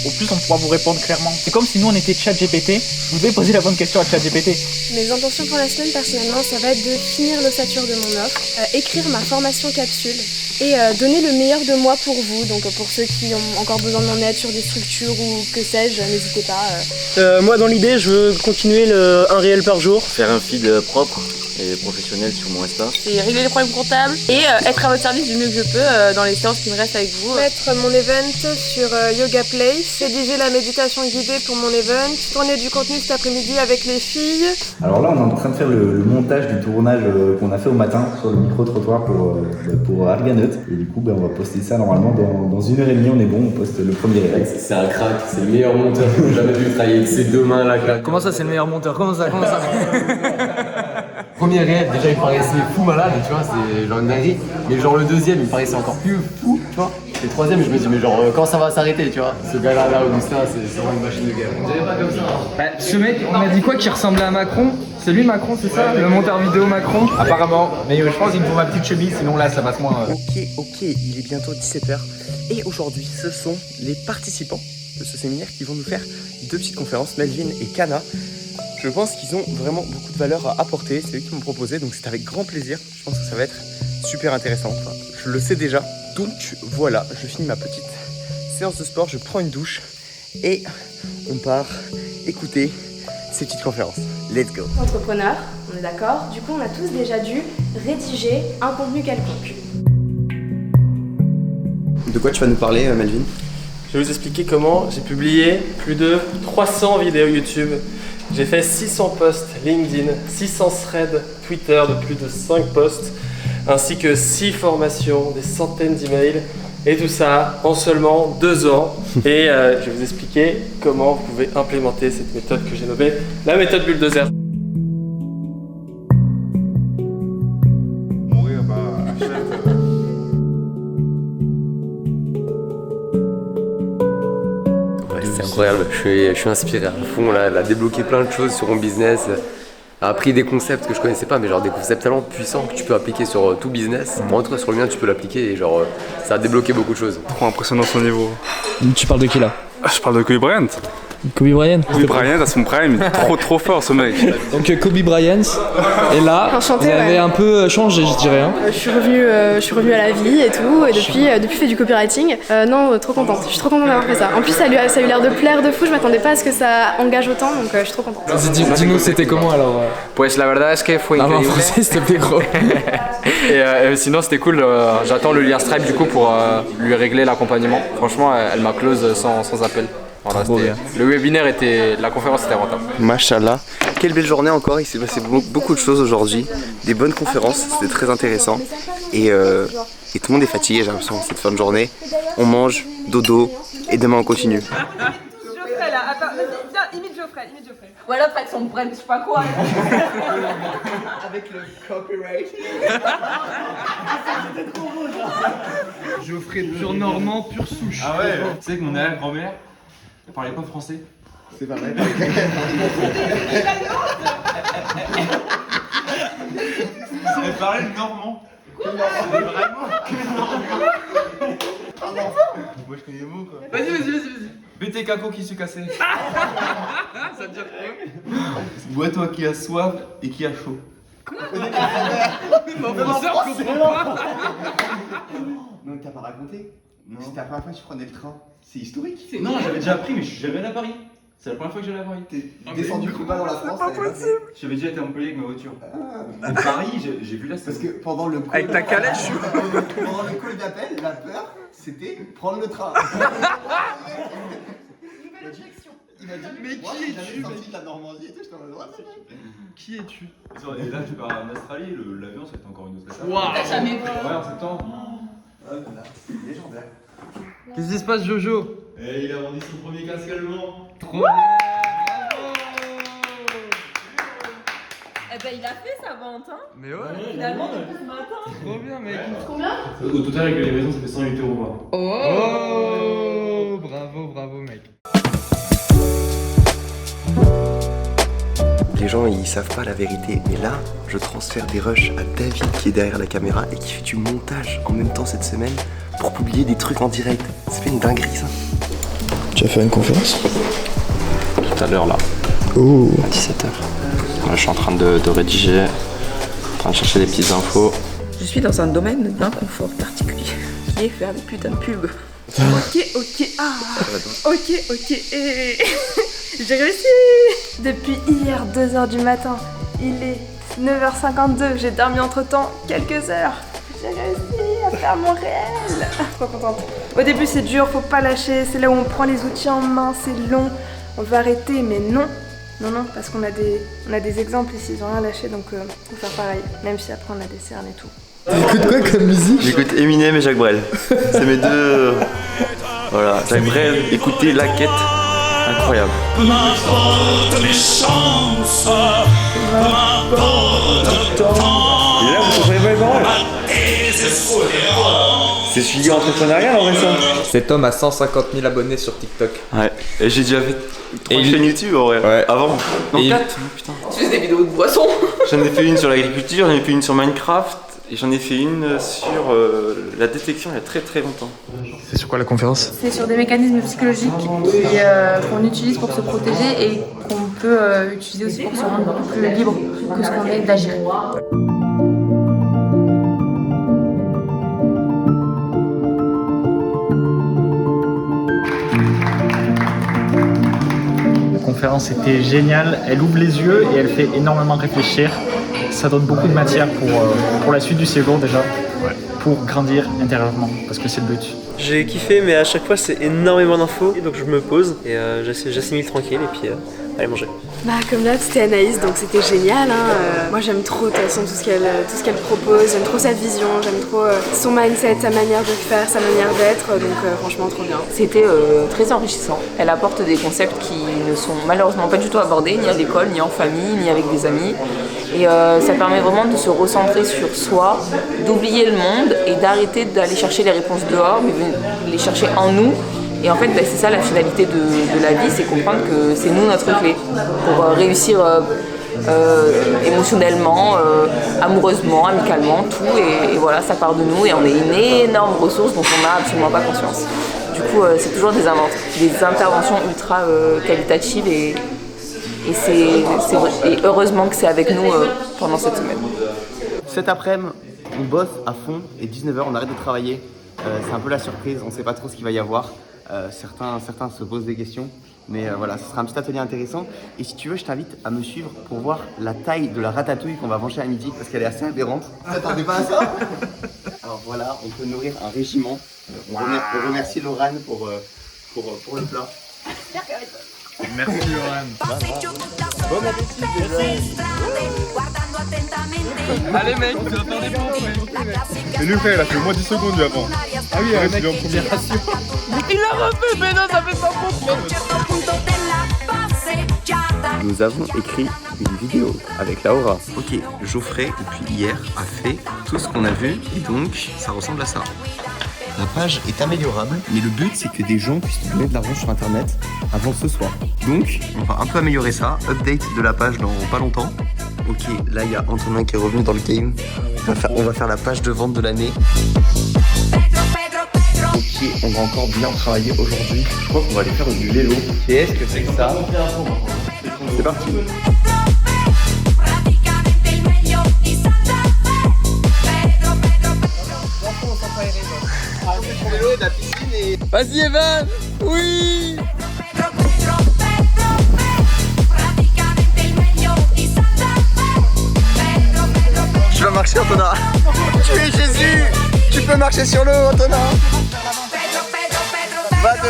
au plus on pourra vous répondre clairement. C'est comme si nous on était ChatGPT, vous devez poser la bonne question à ChatGPT. Mes intentions pour la semaine, personnellement, ça va être de finir l'ossature de mon offre, écrire ma formation capsule et donner le meilleur de moi pour vous. Donc pour ceux qui ont encore besoin de mon aide sur des structures ou que sais-je, n'hésitez pas. Moi dans l'idée, je veux continuer un réel par jour. Faire un feed propre et professionnel sur mon Insta. C'est régler les problèmes comptables et être à votre service du mieux que je peux dans les séances qui me restent avec vous. Mettre mon event sur Yoga Place, rédiger la méditation guidée pour mon event, tourner du contenu cet après-midi avec les filles. Alors là, on est en train de faire le montage du tournage qu'on a fait au matin sur le micro-trottoir pour Arganut. Et du coup, on va poster ça normalement dans 1h30, on est bon, on poste le premier réel. C'est un crack, c'est le meilleur monteur que j'ai jamais vu travailler avec ses deux mains là. Comment ça, c'est le meilleur monteur? Comment ça Premier réel, déjà il paraissait fou malade, tu vois, c'est genre une dinguerie. Mais genre le deuxième, il paraissait encore plus fou, tu vois. Et le troisième, je me dis, mais genre, quand ça va s'arrêter, tu vois. Ce gars-là, Augustin, c'est vraiment une machine de guerre. On dirait pas comme ça. Ce mec, on m'a dit quoi qu'il ressemblait à Macron? C'est lui Macron, c'est ça? Le monteur vidéo Macron? Apparemment, mais je pense qu'il me faut ma petite chemise, sinon là ça passe moins. Ok, il est bientôt 17h. Et aujourd'hui, ce sont les participants de ce séminaire qui vont nous faire 2 petites conférences, Melvin et Kana. Je pense qu'ils ont vraiment beaucoup de valeur à apporter, c'est eux qui m'ont proposé, donc c'est avec grand plaisir. Je pense que ça va être super intéressant, enfin, je le sais déjà. Donc voilà, je finis ma petite séance de sport, je prends une douche et on part écouter ces petites conférences. Let's go. Entrepreneur, on est d'accord? Du coup, on a tous déjà dû rédiger un contenu quelconque. De quoi tu vas nous parler, Melvin? Je vais vous expliquer comment j'ai publié plus de 300 vidéos YouTube. J'ai fait 600 posts LinkedIn, 600 threads Twitter de plus de 5 posts, ainsi que 6 formations, des centaines d'emails, et tout ça en seulement 2 ans. Et je vais vous expliquer comment vous pouvez implémenter cette méthode que j'ai nommée la méthode Bulldozer. C'est incroyable, je suis inspiré à fond là, elle a débloqué plein de choses sur mon business, elle a appris des concepts que je connaissais pas, mais genre des concepts tellement puissants que tu peux appliquer sur tout business. Entre sur le mien, tu peux l'appliquer et genre ça a débloqué beaucoup de choses. Trop impressionnant son niveau. Tu parles de qui là? Je parle de Kobe Bryant. Kobe Bryant? Kobe Bryant à son prime, trop fort ce mec. Donc Kobe Bryant, et là, Enchanté, vous avez un peu changé, je dirais. Hein. Je suis revenue à la vie et tout, et depuis je fais du copywriting. Non, trop contente, je suis trop contente d'avoir fait ça. En plus, ça a eu l'air de plaire de fou, je m'attendais pas à ce que ça engage autant, donc je suis trop contente. Dis-nous, c'était comment alors? Pues la verdad es que fue Non, en increíble. français, s'il te plaît, gros. Et sinon c'était cool, j'attends le lien Stripe du coup pour lui régler l'accompagnement. Franchement elle m'a close sans appel. Voilà, le webinaire la conférence était rentable. Machallah, quelle belle journée encore, il s'est passé beaucoup de choses aujourd'hui, des bonnes conférences, c'était très intéressant. Et tout le monde est fatigué, j'ai l'impression, cette fin de journée. On mange, dodo, et demain on continue. Geoffrey là, attends, vas-y, imite Geoffrey. Ou alors avec son brand, je sais pas quoi. Avec le copyright. Geoffrey pur normand, pur souche. Ah ouais. Tu sais que mon arrière-grand-mère, elle parlait pas français. C'est pas vrai. Elle parlait le normand. Vraiment que normand. Moi je connais les mots quoi. Vas-y. BT Kako qui se cassait. Ça veut dire quoi? Bois-toi qui a soif et qui a chaud. Non, t'as pas raconté? C'était la première fois que tu prenais le train. C'est historique. Non, j'avais déjà appris, mais je suis jamais allé à Paris. C'est la première fois que j'allais à Paris. T'es descendu plus bas dans la France. C'est pas possible. J'avais déjà été à Montpellier avec ma voiture. À Paris, j'ai vu la Parce que pendant le call Avec ta calèche. pendant le call d'appel, la peur, c'était prendre le train. Il m'a dit, mais qui es-tu? Sorti de la Normandie et tout, j'étais en mode, Qui es-tu? Et là, tu pars en Australie, l'avion, c'était encore une autre étape. Waouh! T'as jamais vu? Ouais, en septembre. c'est légendaire. Qu'est-ce qui se passe, Jojo? Et il a vendu son premier casque allemand. Trop bien! Eh ben il a fait sa vente hein. Mais ouais. Finalement depuis ce matin. Trop bien mec. Combien? Au total avec les livraisons, ça fait 108 € par mois. Oh, bravo mec. Les gens ils savent pas la vérité, mais là je transfère des rushs à David qui est derrière la caméra et qui fait du montage en même temps cette semaine pour publier des trucs en direct. Ça fait une dinguerie ça. Tu vas faire une conférence? Tout à l'heure là. Oh. À 17h. Là, je suis en train de rédiger, en train de chercher des petites infos. Je suis dans un domaine d'inconfort particulier, qui est faire des putains de pubs. Ok, j'ai réussi. Depuis hier 2h du matin, il est 9h52, j'ai dormi entre temps quelques heures. J'ai réussi à faire mon réel. Trop contente. Au début c'est dur, faut pas lâcher, c'est là où on prend les outils en main, c'est long. On va arrêter, mais non. Non, parce qu'on a des exemples ici, ils ont rien lâché, donc faut faire pareil. Même si après on a des cernes et tout. T'écoutes quoi comme musique? J'écoute Eminem et Jacques Brel. C'est mes deux... Voilà, Jacques Brel, écoutez La Quête. Incroyable. M'apporte les chances, m'apporte le temps. Et là, vous comprenez pas les paroles? C'est suivi entrepreneurial en vrai ça. Cet homme a 150 000 abonnés sur TikTok. Ouais, et j'ai déjà fait 3 chaînes YouTube en vrai. Ouais. Avant. Non, Et 4, putain. Tu fais des vidéos de boissons. J'en ai fait une sur l'agriculture, j'en ai fait une sur Minecraft et j'en ai fait une sur la détection il y a très très longtemps. C'est sur quoi la conférence? C'est sur des mécanismes psychologiques qu'on utilise pour se protéger et qu'on peut utiliser aussi pour se rendre beaucoup plus libre que ce qu'on est d'agir. La conférence était géniale, elle ouvre les yeux et elle fait énormément réfléchir. Ça donne beaucoup de matière pour la suite du séjour déjà, pour grandir intérieurement, parce que c'est le but. J'ai kiffé, mais à chaque fois c'est énormément d'infos, donc je me pose et j'assimile tranquille et puis aller manger. Bah comme là c'était Anaïs, donc c'était génial. Moi j'aime trop de toute façon tout ce qu'elle propose, j'aime trop sa vision, j'aime trop son mindset, sa manière de faire, sa manière d'être, donc franchement trop bien. C'était très enrichissant. Elle apporte des concepts qui ne sont malheureusement pas du tout abordés, ni à l'école, ni en famille, ni avec des amis. Et ça permet vraiment de se recentrer sur soi, d'oublier le monde et d'arrêter d'aller chercher les réponses dehors, mais de les chercher en nous. Et en fait, c'est ça la finalité de la vie, c'est comprendre que c'est nous notre clé pour réussir émotionnellement, amoureusement, amicalement, tout. Et voilà, ça part de nous et on est une énorme ressource dont on n'a absolument pas conscience. Du coup, c'est toujours des interventions ultra qualitatives et heureusement que c'est avec nous pendant cette semaine. Cet après-midi, on bosse à fond et 19h, on arrête de travailler. C'est un peu la surprise, on ne sait pas trop ce qu'il va y avoir. Certains se posent des questions, mais voilà, ce sera un petit atelier intéressant. Et si tu veux, je t'invite à me suivre pour voir la taille de la ratatouille qu'on va manger à midi, parce qu'elle est assez aberrante. Vous t'attendez pas à ça? Alors voilà, on peut nourrir un régiment. On remercie Laurane pour le plat. Merci Laurane. Bon appétit déjà. Allez mec, tu vas faire des pompes. Mais lui frère, il a fait au moins 10 secondes lui avant. Ah oui, Ouais, mec, il est en première. il l'a refait, mais non, ça fait 100 pompes. Nous avons écrit une vidéo avec Laura. Ok, Geoffrey, depuis hier, a fait tout ce qu'on a vu et donc ça ressemble à ça. La page est améliorable, mais le but c'est que des gens puissent donner de l'argent sur internet avant ce soir. Donc, on va un peu améliorer ça. Update de la page dans pas longtemps. Ok, là il y a Antonin qui est revenu dans le game. On va faire la page de vente de l'année. Ok, on va encore bien travailler aujourd'hui. Je crois qu'on va aller faire du vélo. Qu'est-ce que c'est que ça? C'est parti. Vas-y Evan. Oui. Tu vas marcher, Antonin. Tu es Jésus. Tu peux marcher sur l'eau, Antonin. Va te...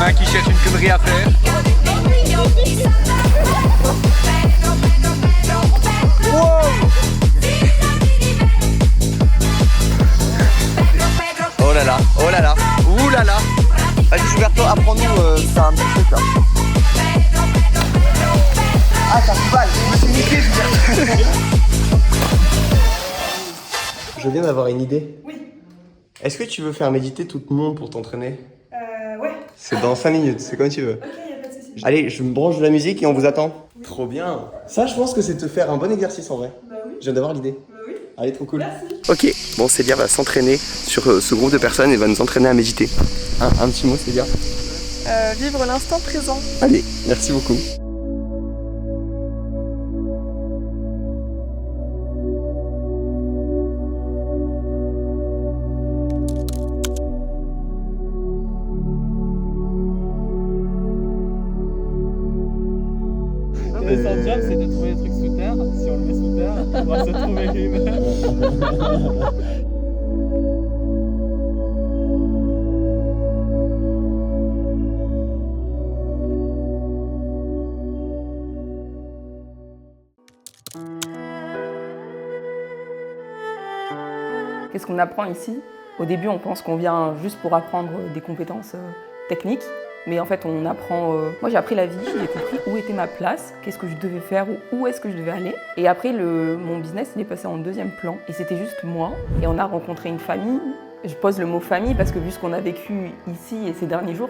un qui cherche une connerie à faire. Oh là là, oh là là, ouh là là. Vas-y Gilberto, apprends-nous ça un petit truc là. Ah ça fout balle, je me suis niqué Gilberto. Je viens d'avoir une idée. Oui. Est-ce que tu veux faire méditer tout le monde pour t'entraîner? Ouais. C'est dans 5 minutes, c'est comme tu veux. Ok, y a pas de soucis. Allez, je me branche de la musique et on vous attend. Oui. Trop bien. Ça, je pense que c'est te faire un bon exercice en vrai. Bah oui. Je viens d'avoir l'idée. Bah oui. Allez, trop cool. Merci. Ok, bon, Célia va s'entraîner sur ce groupe de personnes et va nous entraîner à méditer. Un petit mot, Célia? Vivre l'instant présent. Allez, merci beaucoup. Son job, c'est de trouver des trucs sous terre. Si on le met sous terre, on va se trouver une. Qu'est-ce qu'on apprend ici? Au début, on pense qu'on vient juste pour apprendre des compétences techniques. Mais en fait, on apprend... Moi, j'ai appris la vie, j'ai compris où était ma place, qu'est-ce que je devais faire, où est-ce que je devais aller. Et après, mon business, il est passé en deuxième plan. Et c'était juste moi. Et on a rencontré une famille. Je pose le mot famille parce que vu ce qu'on a vécu ici et ces derniers jours,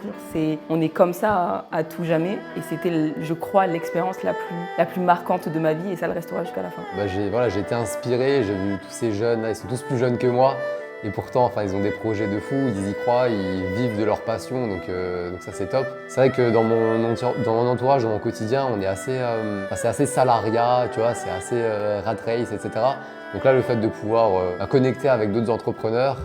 on est comme ça à tout jamais. Et c'était, je crois, l'expérience la plus marquante de ma vie. Et ça le restera jusqu'à la fin. J'ai été inspiré, j'ai vu tous ces jeunes, là, ils sont tous plus jeunes que moi. Et pourtant, ils ont des projets de fou, ils y croient, ils vivent de leur passion, donc ça c'est top. C'est vrai que dans mon entourage, dans mon quotidien, on est assez salariat, tu vois, c'est assez rat race, etc. Donc là, le fait de pouvoir connecter avec d'autres entrepreneurs,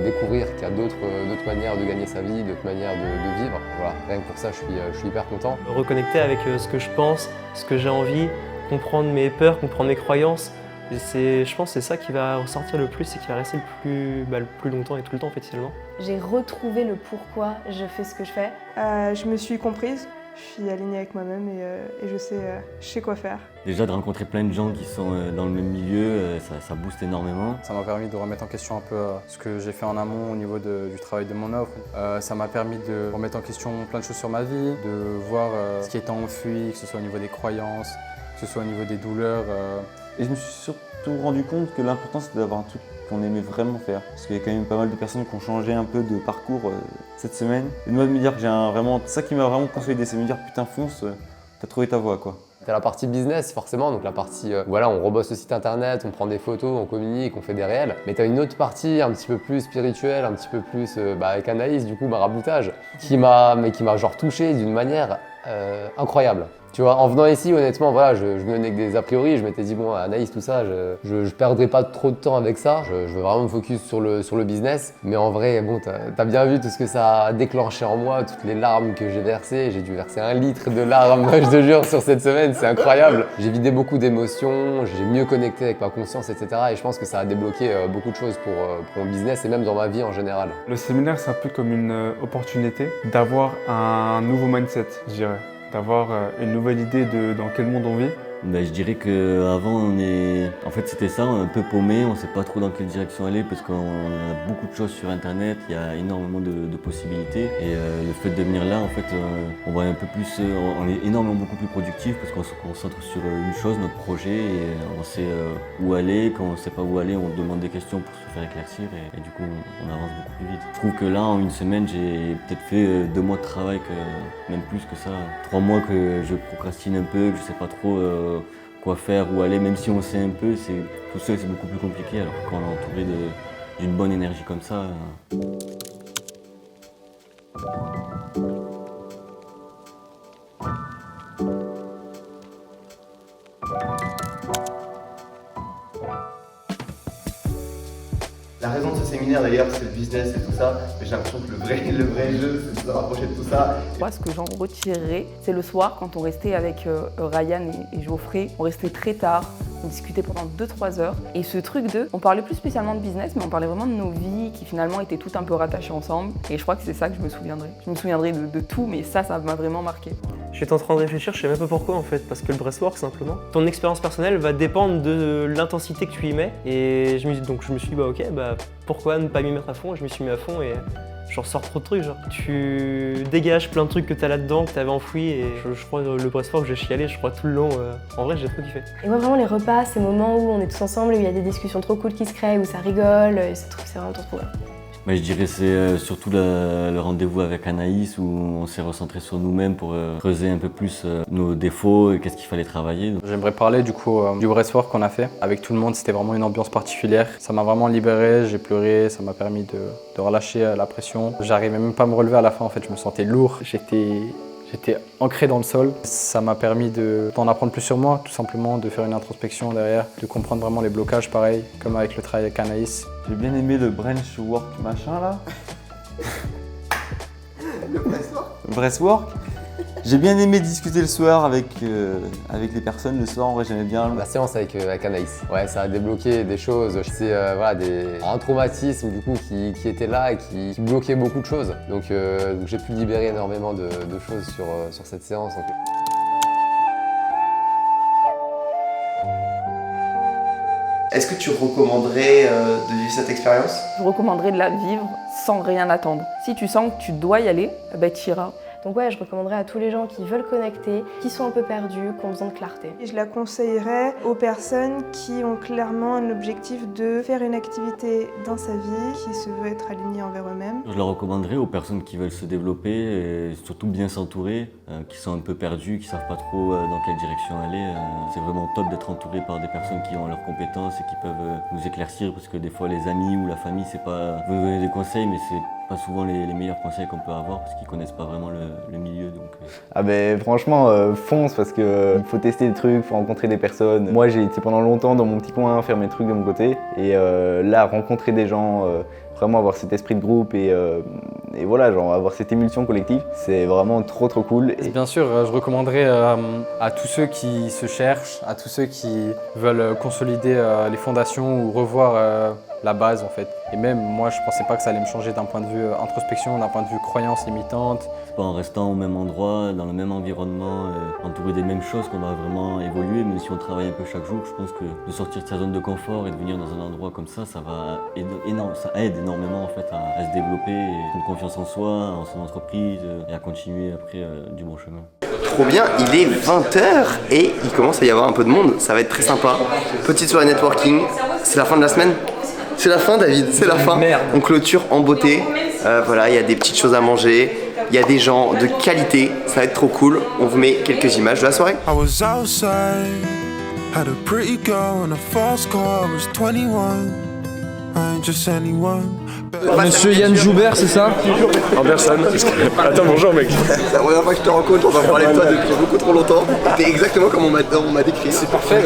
découvrir qu'il y a d'autres manières de gagner sa vie, d'autres manières de vivre, voilà, rien que pour ça, je suis hyper content. Reconnecter avec ce que je pense, ce que j'ai envie, comprendre mes peurs, comprendre mes croyances. Et je pense que c'est ça qui va ressortir le plus et qui va rester le plus longtemps et tout le temps en fait finalement. J'ai retrouvé le pourquoi je fais ce que je fais. Je me suis comprise, je suis alignée avec moi-même et je sais quoi faire. Déjà de rencontrer plein de gens qui sont dans le même milieu, ça booste énormément. Ça m'a permis de remettre en question un peu ce que j'ai fait en amont au niveau du travail de mon offre. Ça m'a permis de remettre en question plein de choses sur ma vie, de voir ce qui était enfui, que ce soit au niveau des croyances, que ce soit au niveau des douleurs. Et je me suis surtout rendu compte que l'important c'était d'avoir un truc qu'on aimait vraiment faire. Parce qu'il y a quand même pas mal de personnes qui ont changé un peu de parcours cette semaine. Et moi de me dire que ça qui m'a vraiment consolidé, c'est de me dire putain fonce, t'as trouvé ta voie quoi. T'as la partie business forcément, donc la partie on rebosse le site internet, on prend des photos, on communique, on fait des réels. Mais t'as une autre partie un petit peu plus spirituelle, un petit peu plus avec Anaïs du coup, maraboutage, qui m'a genre touché d'une manière incroyable. Tu vois, en venant ici, honnêtement, je venais avec des a priori, je m'étais dit, bon, Anaïs, tout ça, je perdrai pas trop de temps avec ça, je veux vraiment me focus sur le business. Mais en vrai, bon, t'as bien vu tout ce que ça a déclenché en moi, toutes les larmes que j'ai versées. J'ai dû verser 1 litre de larmes, je te jure, sur cette semaine, c'est incroyable. J'ai vidé beaucoup d'émotions, j'ai mieux connecté avec ma conscience, etc. Et je pense que ça a débloqué beaucoup de choses pour mon business et même dans ma vie en général. Le séminaire, c'est un peu comme une opportunité d'avoir un nouveau mindset, je dirais. D'avoir une nouvelle idée de dans quel monde on vit. Je dirais qu'avant, en fait c'était ça, on est un peu paumé, on ne sait pas trop dans quelle direction aller parce qu'on a beaucoup de choses sur internet, il y a énormément de possibilités et le fait de venir là, en fait, on va un peu plus, on est énormément beaucoup plus productif parce qu'on se concentre sur une chose, notre projet et on sait où aller, quand on ne sait pas où aller, on demande des questions pour se faire éclaircir et du coup on avance beaucoup plus vite. Je trouve que là, en une semaine, j'ai peut-être fait 2 mois de travail, même plus que ça, 3 mois que je procrastine un peu, que je ne sais pas trop quoi faire, où aller, même si on sait un peu, tout seul c'est beaucoup plus compliqué, alors que quand on est entouré d'une bonne énergie comme ça. La raison de ce séminaire d'ailleurs, c'est le business et tout ça, mais j'ai l'impression que le vrai jeu, c'est de se rapprocher de tout ça. Moi, ce que j'en retirerai, c'est le soir, quand on restait avec Ryan et Geoffrey, on restait très tard, On discutait pendant 2-3 heures. Et ce truc on parlait plus spécialement de business, mais on parlait vraiment de nos vies qui finalement étaient toutes un peu rattachées ensemble. Et je crois que c'est ça que je me souviendrai. Je me souviendrai de tout, mais ça m'a vraiment marqué. J'étais en train de réfléchir, je sais même pas pourquoi en fait, parce que le breathwork simplement. Ton expérience personnelle va dépendre de l'intensité que tu y mets. Et je me suis dit, bah ok, pourquoi ne pas m'y mettre à fond? Et je m'y suis mis à fond et j'en ressors trop de trucs, genre. Tu dégages plein de trucs que t'as là-dedans, que t'avais enfoui, et je crois que le breathwork, j'ai chialé, je crois, tout le long. En vrai, j'ai trop kiffé. Et moi, vraiment, les repas, ces moments où on est tous ensemble, où il y a des discussions trop cool qui se créent, où ça rigole, c'est vraiment trop bien. Je dirais c'est surtout le rendez-vous avec Anaïs où on s'est recentré sur nous-mêmes pour creuser un peu plus nos défauts et qu'est-ce qu'il fallait travailler. J'aimerais parler du coup du breathwork qu'on a fait avec tout le monde. C'était vraiment une ambiance particulière. Ça m'a vraiment libéré, j'ai pleuré, ça m'a permis de relâcher la pression. J'arrivais même pas à me relever à la fin en fait, je me sentais lourd. J'étais ancré dans le sol. Ça m'a permis d'en apprendre plus sur moi, tout simplement, de faire une introspection derrière, de comprendre vraiment les blocages, pareil, comme avec le travail avec Anaïs. J'ai bien aimé le branch work machin là. Le breathwork. Le breathwork. J'ai bien aimé discuter le soir avec les personnes. Le soir, en vrai, j'aimais bien. La séance avec Anaïs, ouais, ça a débloqué des choses. C'est un traumatisme du coup qui était là et qui bloquait beaucoup de choses. Donc j'ai pu libérer énormément de choses sur cette séance. Est-ce que tu recommanderais de vivre cette expérience? Je recommanderais de la vivre sans rien attendre. Si tu sens que tu dois y aller, tu iras. Donc ouais, je recommanderais à tous les gens qui veulent connecter, qui sont un peu perdus, qui ont besoin de clarté. Et je la conseillerais aux personnes qui ont clairement l'objectif de faire une activité dans sa vie, qui se veut être alignée envers eux-mêmes. Je la recommanderais aux personnes qui veulent se développer et surtout bien s'entourer, qui sont un peu perdus, qui savent pas trop dans quelle direction aller. C'est vraiment top d'être entouré par des personnes qui ont leurs compétences et qui peuvent nous éclaircir parce que des fois les amis ou la famille, c'est pas vous donner des conseils, mais c'est pas souvent les meilleurs conseils qu'on peut avoir parce qu'ils connaissent pas vraiment le milieu. Donc, Ah ben franchement fonce parce que faut tester des trucs, faut rencontrer des personnes. Moi j'ai été pendant longtemps dans mon petit coin faire mes trucs de mon côté et là rencontrer des gens, vraiment avoir cet esprit de groupe et voilà, genre avoir cette émulsion collective, c'est vraiment trop cool. Et bien sûr, je recommanderais à tous ceux qui se cherchent, à tous ceux qui veulent consolider les fondations ou revoir la base en fait. Et même moi je pensais pas que ça allait me changer d'un point de vue introspection, d'un point de vue croyance limitante. C'est pas en restant au même endroit, dans le même environnement, entouré des mêmes choses qu'on va vraiment évoluer, mais si on travaille un peu chaque jour, je pense que de sortir de sa zone de confort et de venir dans un endroit comme ça ça aide énormément en fait à se développer, et prendre confiance en soi, en son entreprise et à continuer après du bon chemin. Trop bien, il est 20h et il commence à y avoir un peu de monde, ça va être très sympa. Petite soirée networking, c'est la fin de la semaine? C'est la fin David, c'est la fin. Merde. On clôture en beauté, voilà, il y a des petites choses à manger, il y a des gens de qualité, ça va être trop cool. On vous met quelques images de la soirée. I was outside, had a pretty girl and a fast car, I was 21, I ain't just anyone. Monsieur Yann Joubert, c'est ça? En personne. Attends, bonjour mec. C'est la première fois que je te rencontre, on va parler de toi depuis beaucoup trop longtemps. T'es exactement comme on m'a décrit. C'est parfait.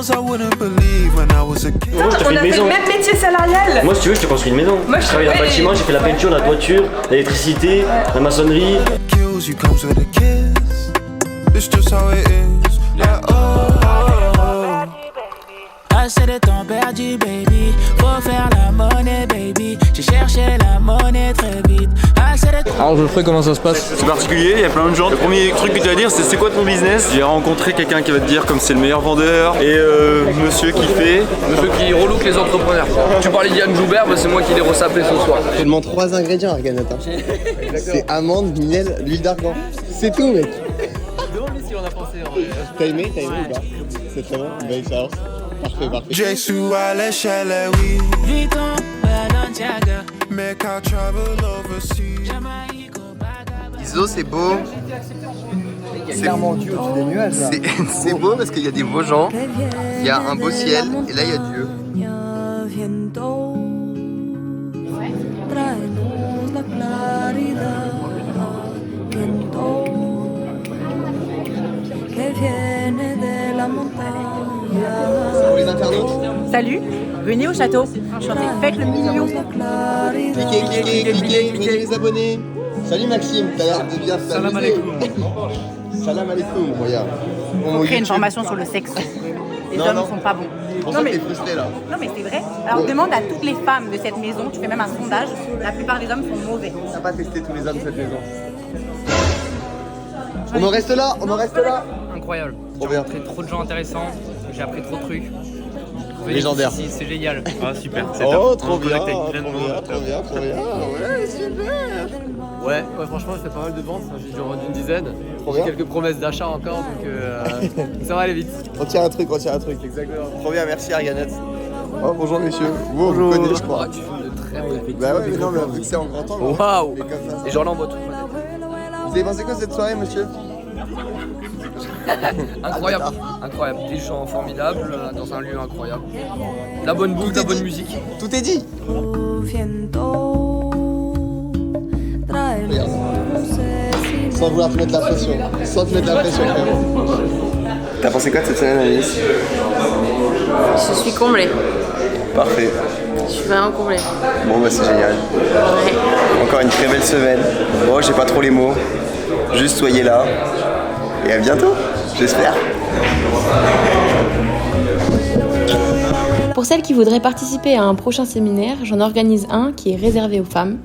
I wouldn't believe when I was a kid. On a fait le même métier salarial. Moi si tu veux je te construis une maison. Moi, je travaille dans le bâtiment, j'ai fait la peinture, la toiture, l'électricité, la maçonnerie. Kills you comes with a kiss. It's just how it is. Like, Assez de temps perdu, baby. Faut faire la monnaie, baby. J'ai cherché la monnaie très vite. Alors Geoffrey, comment ça se passe? C'est particulier, il y a plein de gens. Le premier truc que tu vas dire c'est quoi ton business? J'ai rencontré quelqu'un qui va te dire comme c'est le meilleur vendeur et monsieur qui fait. Monsieur qui relook les entrepreneurs. Tu parlais d'Yann Joubert, c'est moi qui l'ai ressapé ce soir. Seulement 3 ingrédients Arganet. C'est amande, miel, l'huile d'argan. C'est tout mec. Demande-lui si on a pensé en vrai. T'as aimé ou pas? C'est très bon, une belle expérience. Parfait. Jésus à l'échelle, oui. Make I travel overseas. Iso, c'est beau. C'est clairement Dieu au-dessus des nuages là. C'est beau parce qu'il y a des beaux gens, il y a un beau ciel et là il y a Dieu. Pour les internautes. Salut, venez au château, chantez, faites le million. Cliquez, prenez les abonnés. Salut Maxime, t'as l'air de bien s'amuser. Salam alaikum, regarde. Il faut créer une formation sur le sexe. Les hommes ne sont pas bons. C'est pour ça que t'es frustré là. Non mais c'est vrai. Alors demande à toutes les femmes de cette maison, tu fais même un sondage, la plupart des hommes sont mauvais. On n'a pas testé tous les hommes de cette maison. On en reste là, on en reste là. Incroyable. Trop J'ai bien. rencontré trop de gens intéressants, j'ai appris trop de trucs. Venez Légendaire. ici, c'est génial. Ah super, Oh, trop bien, trop bien. Ouais, super. Ouais, franchement, j'ai fait pas mal de ventes, j'ai dû en vendre une dizaine. Trop J'ai bien. quelques promesses d'achat encore, donc ça va aller vite. On tient un truc. Exactement. Trop bien, merci Arganet. Oh, bonjour messieurs. Vous me connaissez, je crois. Tu fais de très mauvais effectifs. Bah ouais, mais non, mais vu que c'est en grand angle. Waouh. c'est comme ça. Et genre là, on voit tout. Vous avez pensé quoi de cette soirée, monsieur? Incroyable, incroyable. Des gens formidables, dans un lieu incroyable. La bonne bouffe, la bonne musique. Tout est dit. Sans vouloir te mettre la pression. Sans te mettre la pression, frérot. T'as pensé quoi de cette semaine, Alice? Je suis comblée. Parfait. Je suis vraiment comblée. Bon, bah c'est génial. Encore une très belle semaine. Bon, j'ai pas trop les mots. Juste soyez là. Et à bientôt, j'espère. Pour celles qui voudraient participer à un prochain séminaire, j'en organise un qui est réservé aux femmes.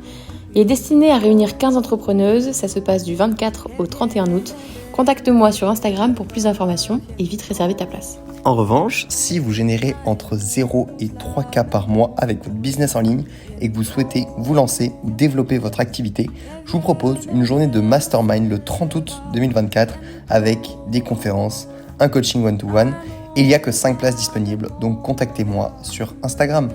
Il est destiné à réunir 15 entrepreneuses, ça se passe du 24 au 31 août. Contacte-moi sur Instagram pour plus d'informations et vite réserver ta place. En revanche, si vous générez entre 0 et 3K par mois avec votre business en ligne et que vous souhaitez vous lancer ou développer votre activité, je vous propose une journée de mastermind le 30 août 2024 avec des conférences, un coaching one-to-one et il n'y a que 5 places disponibles, donc contactez-moi sur Instagram.